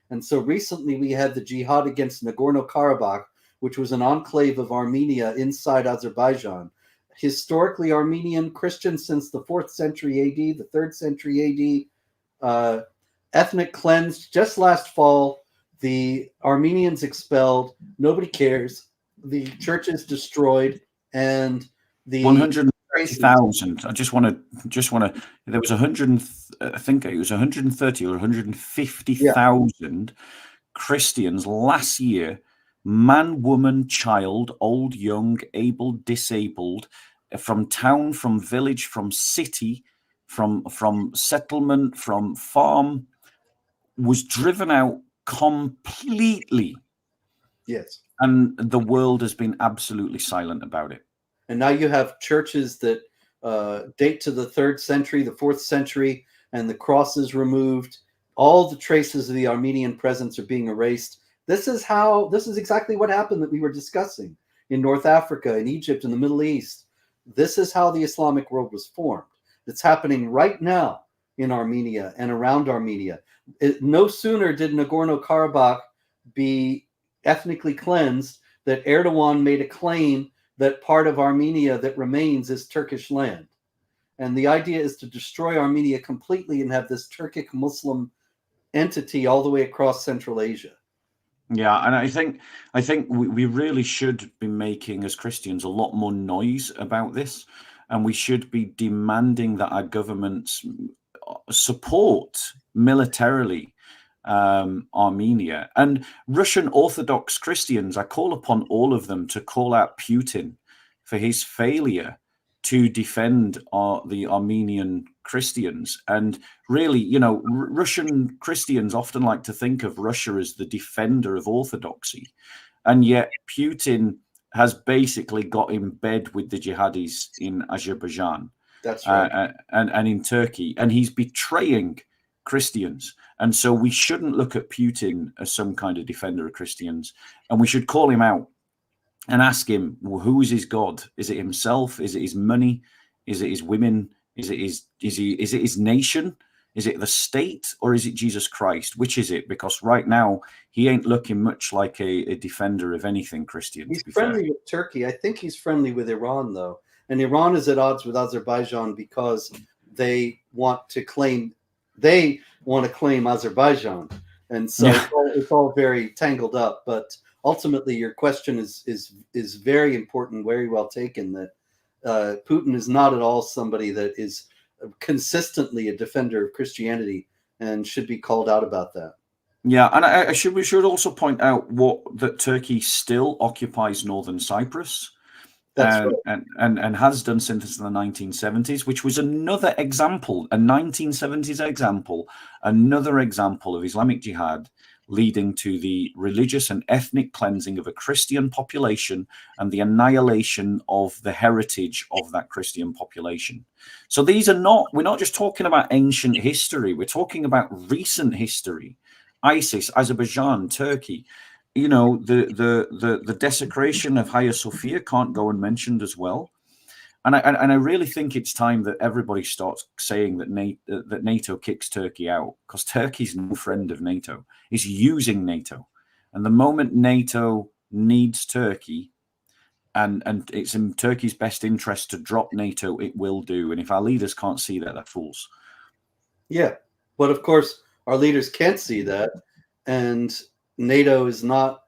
And so recently we had the Jihad against Nagorno-Karabakh, which was an enclave of Armenia inside Azerbaijan. Historically Armenian, Christian since the 4th century AD, the 3rd century AD, ethnic cleansed just last fall. The Armenians expelled. Nobody cares. The church is destroyed, and the 130,000. I just want to. There was 100. I think it was 130 or 150,000 Christians last year. Man, woman, child, old, young, able, disabled, from town, from village, from city, from settlement, from farm, was driven out completely. Yes. And the world has been absolutely silent about it. And now you have churches that date to the 3rd century, the 4th century, and the crosses removed. All the traces of the Armenian presence are being erased. This is exactly what happened that we were discussing in North Africa, in Egypt, in the Middle East. This is how the Islamic world was formed. It's happening right now in Armenia and around Armenia. No sooner did Nagorno-Karabakh be ethnically cleansed that Erdogan made a claim that part of Armenia that remains is Turkish land. And the idea is to destroy Armenia completely and have this Turkic Muslim entity all the way across Central Asia. Yeah, and I think we really should be making, as Christians, a lot more noise about this, and we should be demanding that our governments support militarily Armenia. And Russian Orthodox Christians, I call upon all of them to call out Putin for his failure to defend the Armenian Christians. And really, Russian Christians often like to think of Russia as the defender of orthodoxy. And yet Putin has basically got in bed with the jihadis in Azerbaijan. That's right. And in Turkey. And he's betraying Christians. And so we shouldn't look at Putin as some kind of defender of Christians. And we should call him out and ask him, well, who is his God? Is it himself? Is it his money? Is it his women? Is it his nation? Is it the state? Or is it Jesus Christ? Which is it? Because right now he ain't looking much like a defender of anything Christian. He's friendly with Turkey. I think he's friendly with Iran, though. And Iran is at odds with Azerbaijan because they want to claim Azerbaijan. And so it's all very tangled up. But ultimately, your question is very important, very well taken, that Putin is not at all somebody that is consistently a defender of Christianity and should be called out about that. Yeah, and we should also point out that Turkey still occupies northern Cyprus. That's right. And has done since the 1970s, which was another example, a 1970s example, another example of Islamic Jihad leading to the religious and ethnic cleansing of a Christian population and the annihilation of the heritage of that Christian population. So we're not just talking about ancient history, we're talking about recent history. ISIS, Azerbaijan, Turkey. The desecration of Hagia Sophia can't go unmentioned as well. And I really think it's time that everybody starts saying that NATO kicks Turkey out, because Turkey's no friend of NATO. It's using NATO. And the moment NATO needs Turkey, and it's in Turkey's best interest to drop NATO, it will do. And if our leaders can't see that, they're fools. Yeah. But of course, our leaders can't see that. And NATO is not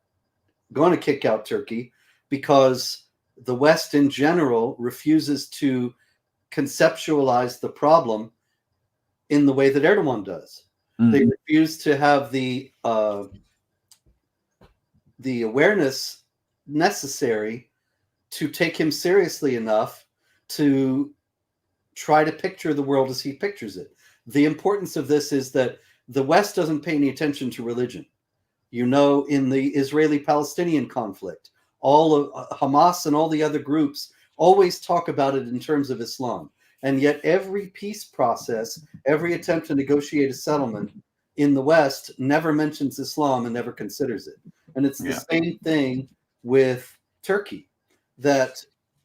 going to kick out Turkey because the West in general refuses to conceptualize the problem in the way that Erdogan does. Mm-hmm. They refuse to have the awareness necessary to take him seriously enough to try to picture the world as he pictures it. The importance of this is that the West doesn't pay any attention to religion. In the Israeli-Palestinian conflict, all of Hamas and all the other groups always talk about it in terms of Islam. And yet every peace process, every attempt to negotiate a settlement in the West never mentions Islam and never considers it. And it's the same thing with Turkey, that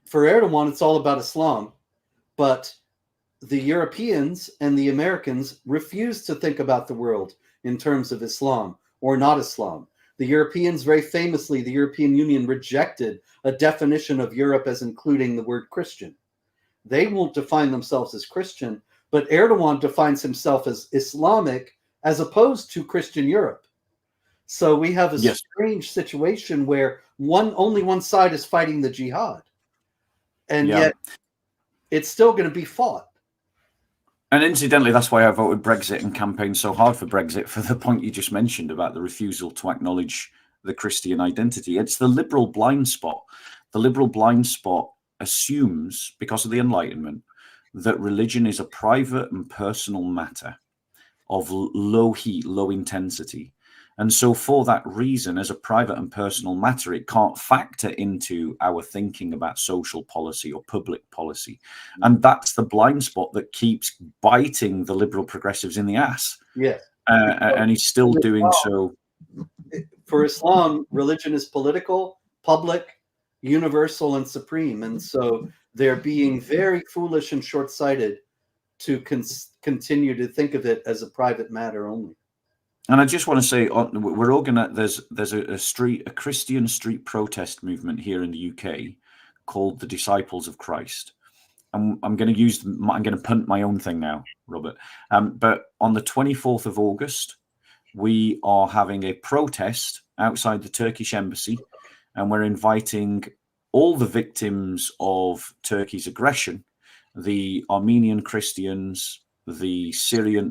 for Erdogan, it's all about Islam, but the Europeans and the Americans refuse to think about the world in terms of Islam or not Islam. The Europeans, very famously, the European Union rejected a definition of Europe as including the word Christian. They won't define themselves as Christian, but Erdogan defines himself as Islamic as opposed to Christian Europe. So we have a Yes. strange situation where only one side is fighting the jihad, and Yeah. yet it's still going to be fought. And incidentally, that's why I voted Brexit and campaigned so hard for Brexit, for the point you just mentioned about the refusal to acknowledge the Christian identity. It's the liberal blind spot. The liberal blind spot assumes, because of the Enlightenment, that religion is a private and personal matter of low heat, low intensity. And so for that reason, as a private and personal matter, it can't factor into our thinking about social policy or public policy. And that's the blind spot that keeps biting the liberal progressives in the ass. Yes. And he's still doing so. For Islam, religion is political, public, universal, and supreme. And so they're being very foolish and short-sighted to continue to think of it as a private matter only. And I just want to say, we're there's a Christian street protest movement here in the UK called the Disciples of Christ. I'm going to punt my own thing now, Robert. But on the 24th of August, we are having a protest outside the Turkish embassy, and we're inviting all the victims of Turkey's aggression, the Armenian Christians, the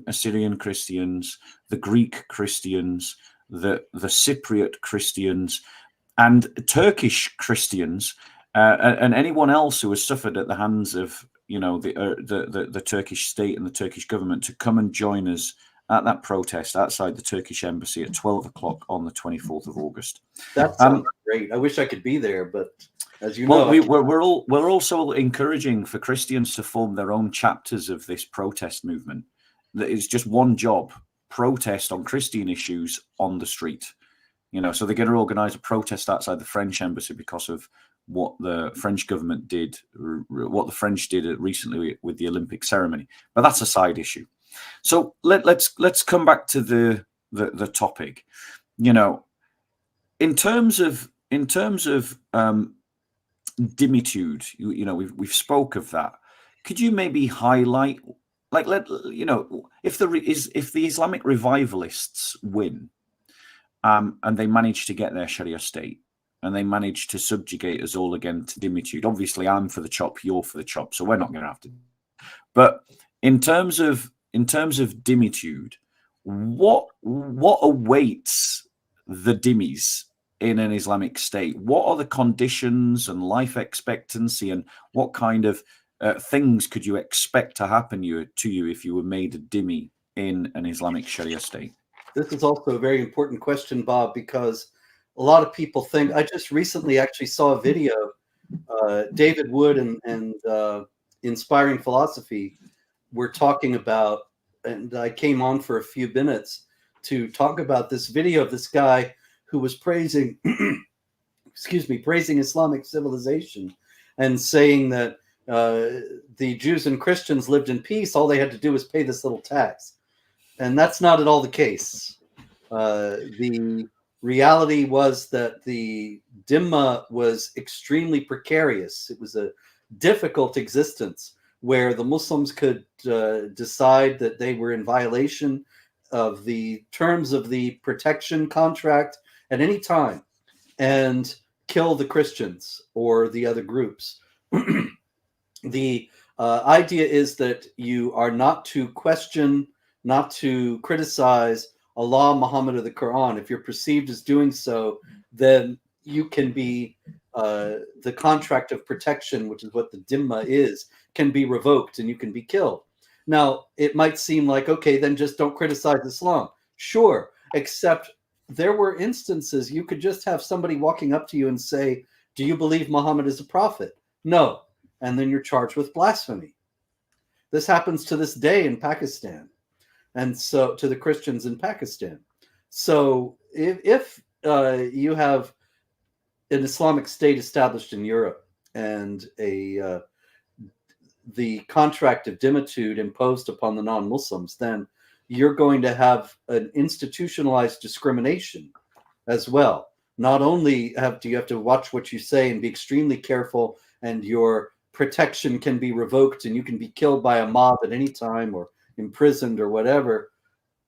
Assyrian Christians, the Greek Christians, the Cypriot Christians, and Turkish Christians, and anyone else who has suffered at the hands of the Turkish state and the Turkish government, to come and join us at that protest outside the Turkish embassy at 12 o'clock on the 24th of August. That sounds great. I wish I could be there, but as you know, we're also encouraging for Christians to form their own chapters of this protest movement. That is just one job: protest on Christian issues on the street. So they're going to organize a protest outside the French embassy because of what the French government did, what the French did recently with the Olympic ceremony. But that's a side issue. So let's come back to the topic. In terms of dhimmitude, we've spoke of that. Could you maybe highlight, if the Islamic revivalists win, and they manage to get their Sharia state, and they manage to subjugate us all again to dhimmitude? Obviously, I'm for the chop, you're for the chop, so we're not going to have to. But in terms of dhimmitude, what awaits the dhimmis in an Islamic state? What are the conditions and life expectancy, and what kind of things could you expect to happen to you if you were made a dhimmi in an Islamic Sharia state? This is also a very important question, Bob, because a lot of people think. I just recently actually saw a video, David Wood and Inspiring Philosophy were talking about, and I came on for a few minutes to talk about this video of this guy who was praising, praising Islamic civilization and saying that the Jews and Christians lived in peace. All they had to do was pay this little tax. And that's not at all the case. The reality was that the dhimma was extremely precarious. It was a difficult existence where the Muslims could decide that they were in violation of the terms of the protection contract at any time and kill the Christians or the other groups. The idea is that you are not to question, not to criticize Allah, Muhammad, or the Quran. If you're perceived as doing so, then you can be the contract of protection, which is what the dhimma is, can be revoked and you can be killed. Now, it might seem like, okay, then just don't criticize Islam. Sure, except there were instances you could just have somebody walking up to you and say, do you believe Muhammad is a prophet? No. And then you're charged with blasphemy. This happens to this day in Pakistan, and so to the Christians in Pakistan. So if you have an Islamic state established in Europe and the contract of dhimmitude imposed upon the non-Muslims, then you're going to have an institutionalized discrimination as well. Not only do you have to watch what you say and be extremely careful, and your protection can be revoked and you can be killed by a mob at any time or imprisoned or whatever.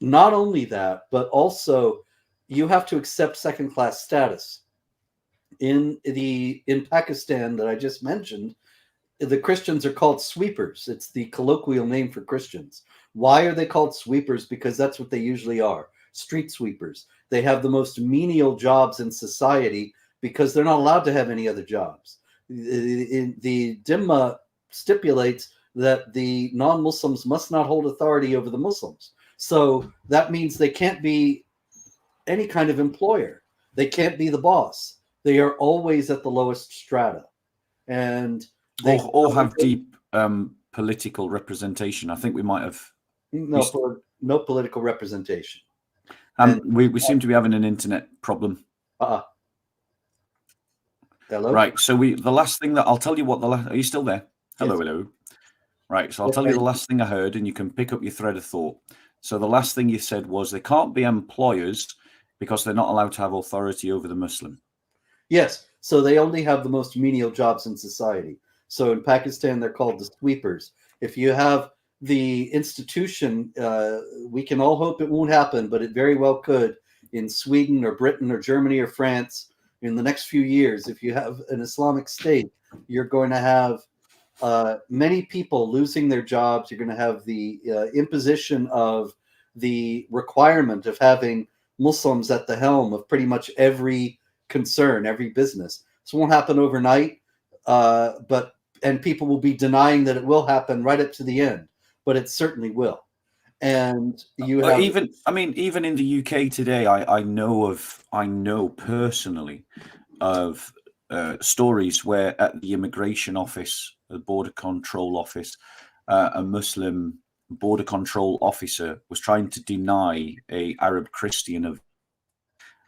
Not only that, but also you have to accept second-class status. In Pakistan that I just mentioned, the Christians are called sweepers. It's the colloquial name for Christians. Why are they called sweepers? Because that's what they usually are, street sweepers. They have the most menial jobs in society because they're not allowed to have any other jobs. The Dhimma stipulates that the non-Muslims must not hold authority over the Muslims. So that means they can't be any kind of employer. They can't be the boss. They are always at the lowest strata. And they or have deep political representation. I think we might have no political representation. We seem to be having an internet problem. Hello. Right. So the last thing that I'll tell you what are you still there? Hello, yes. Hello. Right. So I'll tell you the last thing I heard, and you can pick up your thread of thought. So the last thing you said was they can't be employers because they're not allowed to have authority over the Muslim. Yes. So they only have the most menial jobs in society. So in Pakistan, they're called the sweepers. If you have the institution, we can all hope it won't happen, but it very well could in Sweden or Britain or Germany or France in the next few years. If you have an Islamic state, you're going to have many people losing their jobs. You're going to have the imposition of the requirement of having Muslims at the helm of pretty much every concern, every business. This won't happen overnight, and people will be denying that it will happen right up to the end, but it certainly will. And you have even in the UK today, I know personally of stories where at the immigration office, the border control office, a Muslim border control officer was trying to deny a Arab Christian of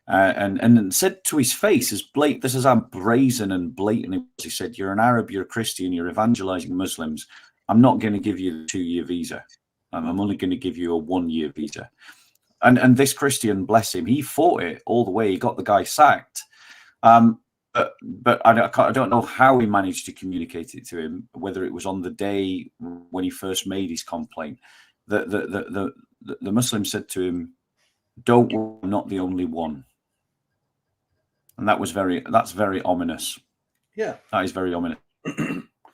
and said to his face, this is how brazen and blatant. He said, "You're an Arab, you're a Christian, you're evangelizing Muslims. I'm not going to give you a 2-year visa. I'm only going to give you a 1-year visa." And this Christian, bless him, he fought it all the way. He got the guy sacked. But I don't know how he managed to communicate it to him, whether it was on the day when he first made his complaint. The Muslim said to him, "Don't worry, I'm not the only one." And that's very ominous. Yeah, that is very ominous.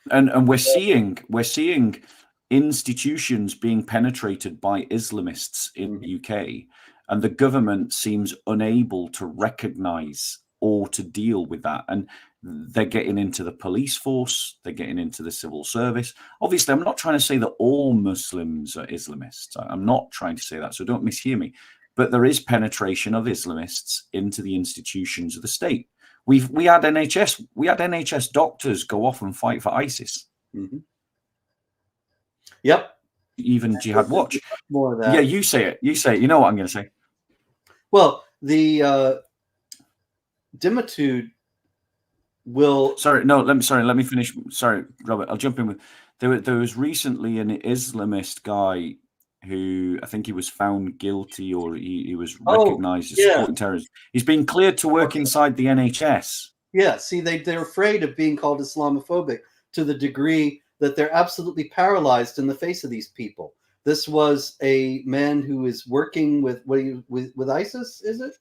and we're seeing institutions being penetrated by Islamists in the UK, and the government seems unable to recognize or to deal with that. And they're getting into the police force, they're getting into the civil service. Obviously, I'm not trying to say that all Muslims are Islamists. I'm not trying to say that, so don't mishear me. But there is penetration of Islamists into the institutions of the state. We had NHS doctors go off and fight for ISIS. Yep. Even Jihad Watch. More of that. Yeah, you say it. You know what I'm going to say. Well, the dhimmitude will. Let me finish. Sorry, Robert. I'll jump in with. There was recently an Islamist guy who I think he was found guilty, or he was recognized as supporting terrorism. He's been cleared to work inside the NHS. Yeah, see, they're afraid of being called Islamophobic to the degree that they're absolutely paralyzed in the face of these people. This was a man who is working with ISIS, is it?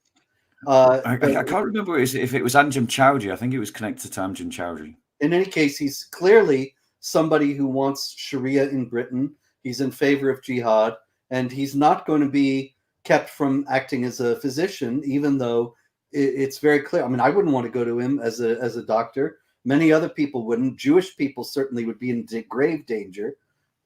I can't remember if it was Anjem Chowdhury. I think it was connected to Anjem Chowdhury. In any case, he's clearly somebody who wants Sharia in Britain. He's in favor of jihad, and he's not going to be kept from acting as a physician, even though it's very clear. I mean, I wouldn't want to go to him as a doctor. Many other people wouldn't. Jewish people certainly would be in grave danger.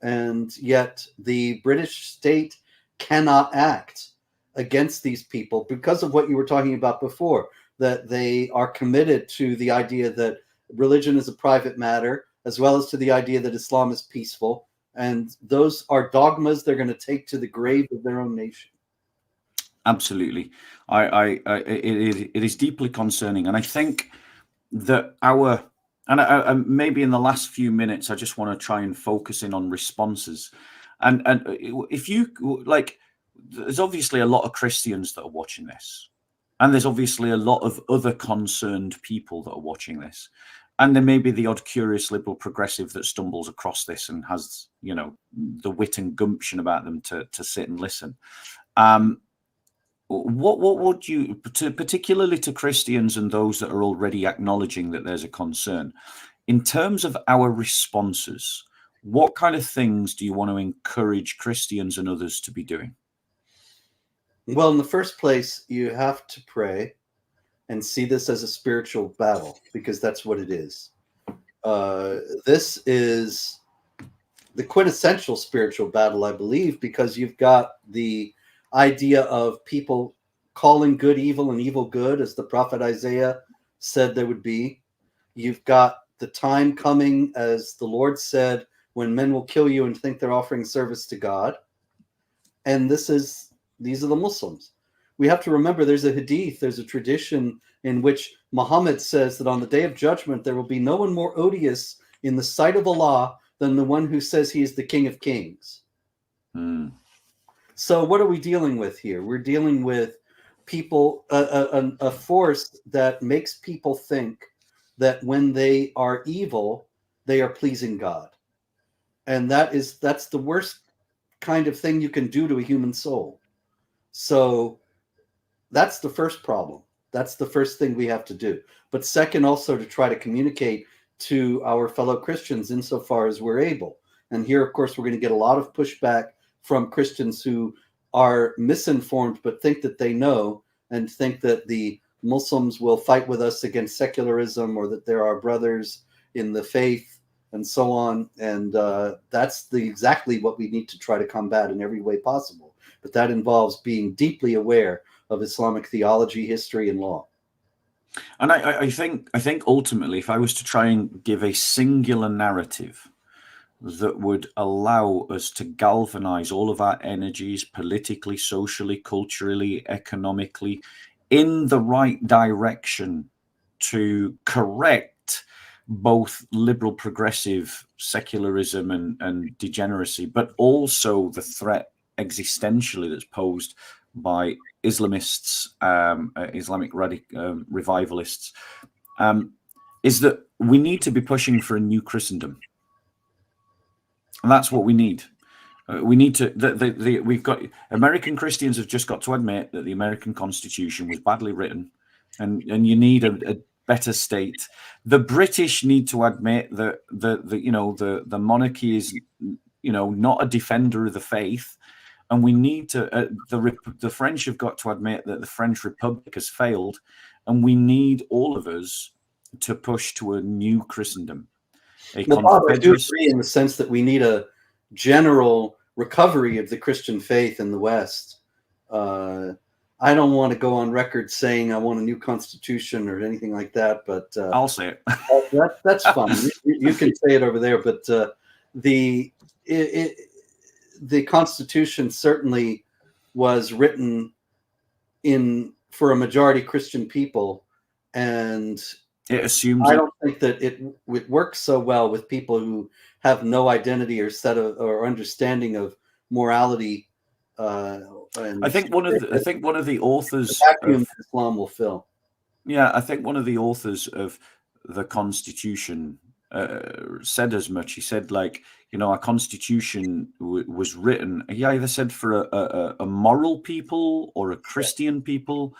And yet the British state cannot act against these people because of what you were talking about before, that they are committed to the idea that religion is a private matter, as well as to the idea that Islam is peaceful. And those are dogmas they're going to take to the grave of their own nation. Absolutely. It is deeply concerning. And I think that maybe in the last few minutes, I just want to try and focus in on responses. And if you like, there's obviously a lot of Christians that are watching this. And there's obviously a lot of other concerned people that are watching this. And there may be the odd curious liberal progressive that stumbles across this and has, the wit and gumption about them to sit and listen. what would you, particularly to Christians and those that are already acknowledging that there's a concern, in terms of our responses, what kind of things do you want to encourage Christians and others to be doing? Well, in the first place, you have to pray and see this as a spiritual battle, because that's what it is. This is the quintessential spiritual battle, I believe, because you've got the idea of people calling good evil and evil good, as the prophet Isaiah said there would be. You've got the time coming, as the Lord said, when men will kill you and think they're offering service to God. And these are the Muslims. We have to remember there's a hadith, there's a tradition in which Muhammad says that on the day of judgment, there will be no one more odious in the sight of Allah than the one who says he is the King of Kings. So what are we dealing with here? We're dealing with people, a force that makes people think that when they are evil, they are pleasing God. And that's the worst kind of thing you can do to a human soul. So that's the first problem. That's the first thing we have to do. But second, also to try to communicate to our fellow Christians insofar as we're able. And here, of course, we're going to get a lot of pushback from Christians who are misinformed but think that they know, and think that the Muslims will fight with us against secularism, or that they're our brothers in the faith and so on. And that's exactly what we need to try to combat in every way possible. But that involves being deeply aware of Islamic theology, history, and law. And I think ultimately, if I was to try and give a singular narrative that would allow us to galvanize all of our energies politically, socially, culturally, economically in the right direction to correct both liberal, progressive secularism and degeneracy, but also the threat existentially that's posed by Islamists, Islamic revivalists, is that we need to be pushing for a new Christendom. And that's what we need. We need to. We've got American Christians have just got to admit that the American Constitution was badly written, and you need a better state. The British need to admit that the monarchy is not a defender of the faith, and we need to. The French have got to admit that the French Republic has failed, and we need all of us to push to a new Christendom. Well, Bob, I do agree in the sense that we need a general recovery of the Christian faith in the West. I don't want to go on record saying I want a new constitution or anything like that, but I'll say it. That's fine. You can say it over there, but the Constitution certainly was written for a majority Christian people, and it assumes. I don't think that it works so well with people who have no identity or or understanding of morality. I think one of the authors the vacuum Islam will fill. Yeah, I think one of the authors of the Constitution said as much. He said, our Constitution was written. He either said for a moral people or a Christian people.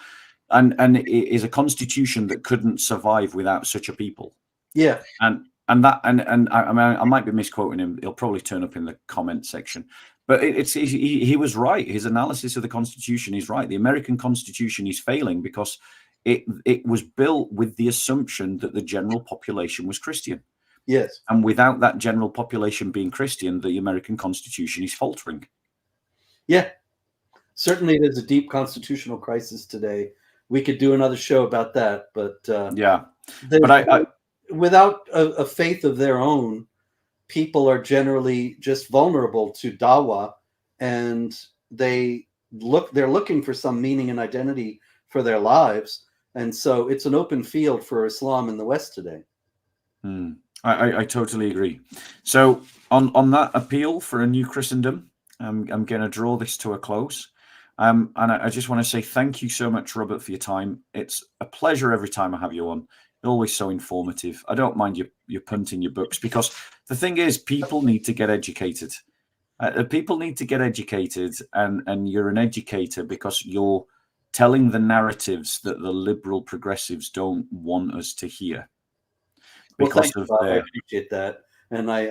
And it is a constitution that couldn't survive without such a people. Yeah, and I might be misquoting him. He'll probably turn up in the comment section, but he was right. His analysis of the Constitution is right. The American Constitution is failing because it was built with the assumption that the general population was Christian. Yes, and without that general population being Christian, the American Constitution is faltering. Yeah, certainly there's a deep constitutional crisis today. We could do another show about that, but yeah. But without a faith of their own, people are generally just vulnerable to dawah, and they're looking for some meaning and identity for their lives, and so it's an open field for Islam in the West today. I totally agree. So on that appeal for a new Christendom, I'm going to draw this to a close. And I just want to say thank you so much, Robert, for your time. It's a pleasure every time I have you on. You're always so informative. I don't mind you punting your books, because the thing is, people need to get educated. People need to get educated, and you're an educator because you're telling the narratives that the liberal progressives don't want us to hear. Because thanks, Bob. I appreciate that. And I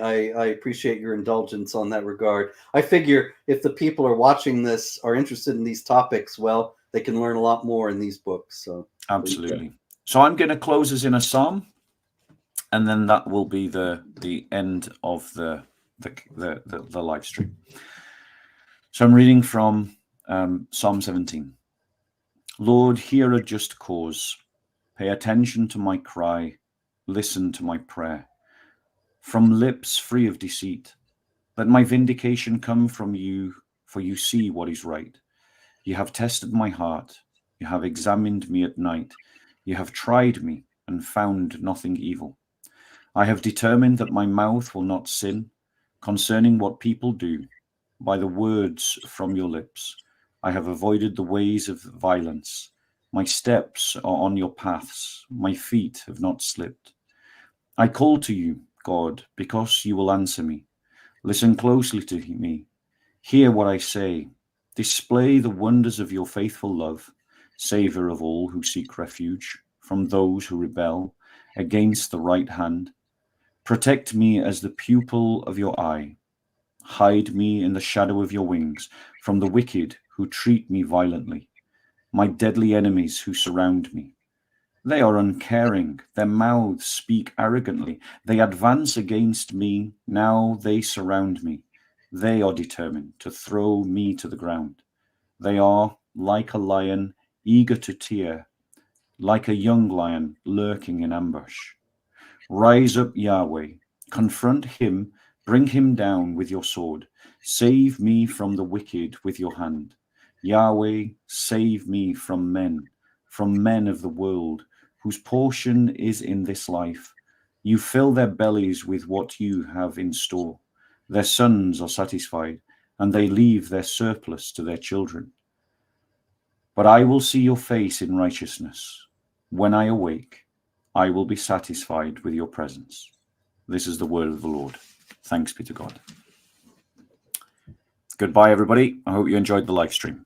appreciate your indulgence on that regard. I figure if the people are watching this are interested in these topics, well, they can learn a lot more in these books. So absolutely. So I'm going to close us in a psalm, and then that will be the end of the live stream. So I'm reading from Psalm 17. Lord, hear a just cause. Pay attention to my cry. Listen to my prayer. From lips free of deceit, let my vindication come from you, for you see what is right. You have tested my heart. You have examined me at night. You have tried me and found nothing evil. I have determined that my mouth will not sin concerning what people do. By the words from your lips, I have avoided the ways of violence. My steps are on your paths. My feet have not slipped. I call to you, God, because you will answer me. Listen closely to me. Hear what I say. Display the wonders of your faithful love, Saviour of all who seek refuge from those who rebel against the right hand. Protect me as the pupil of your eye. Hide me in the shadow of your wings from the wicked who treat me violently, my deadly enemies who surround me. They are uncaring. Their mouths speak arrogantly. They advance against me. Now they surround me. They are determined to throw me to the ground. They are like a lion eager to tear, like a young lion lurking in ambush. Rise up, Yahweh. Confront him. Bring him down with your sword. Save me from the wicked with your hand. Yahweh, save me from men of the world, whose portion is in this life. You fill their bellies with what you have in store. Their sons are satisfied, and they leave their surplus to their children. But I will see your face in righteousness. When I awake, I will be satisfied with your presence. This is the word of the Lord. Thanks be to God. Goodbye, everybody. I hope you enjoyed the live stream.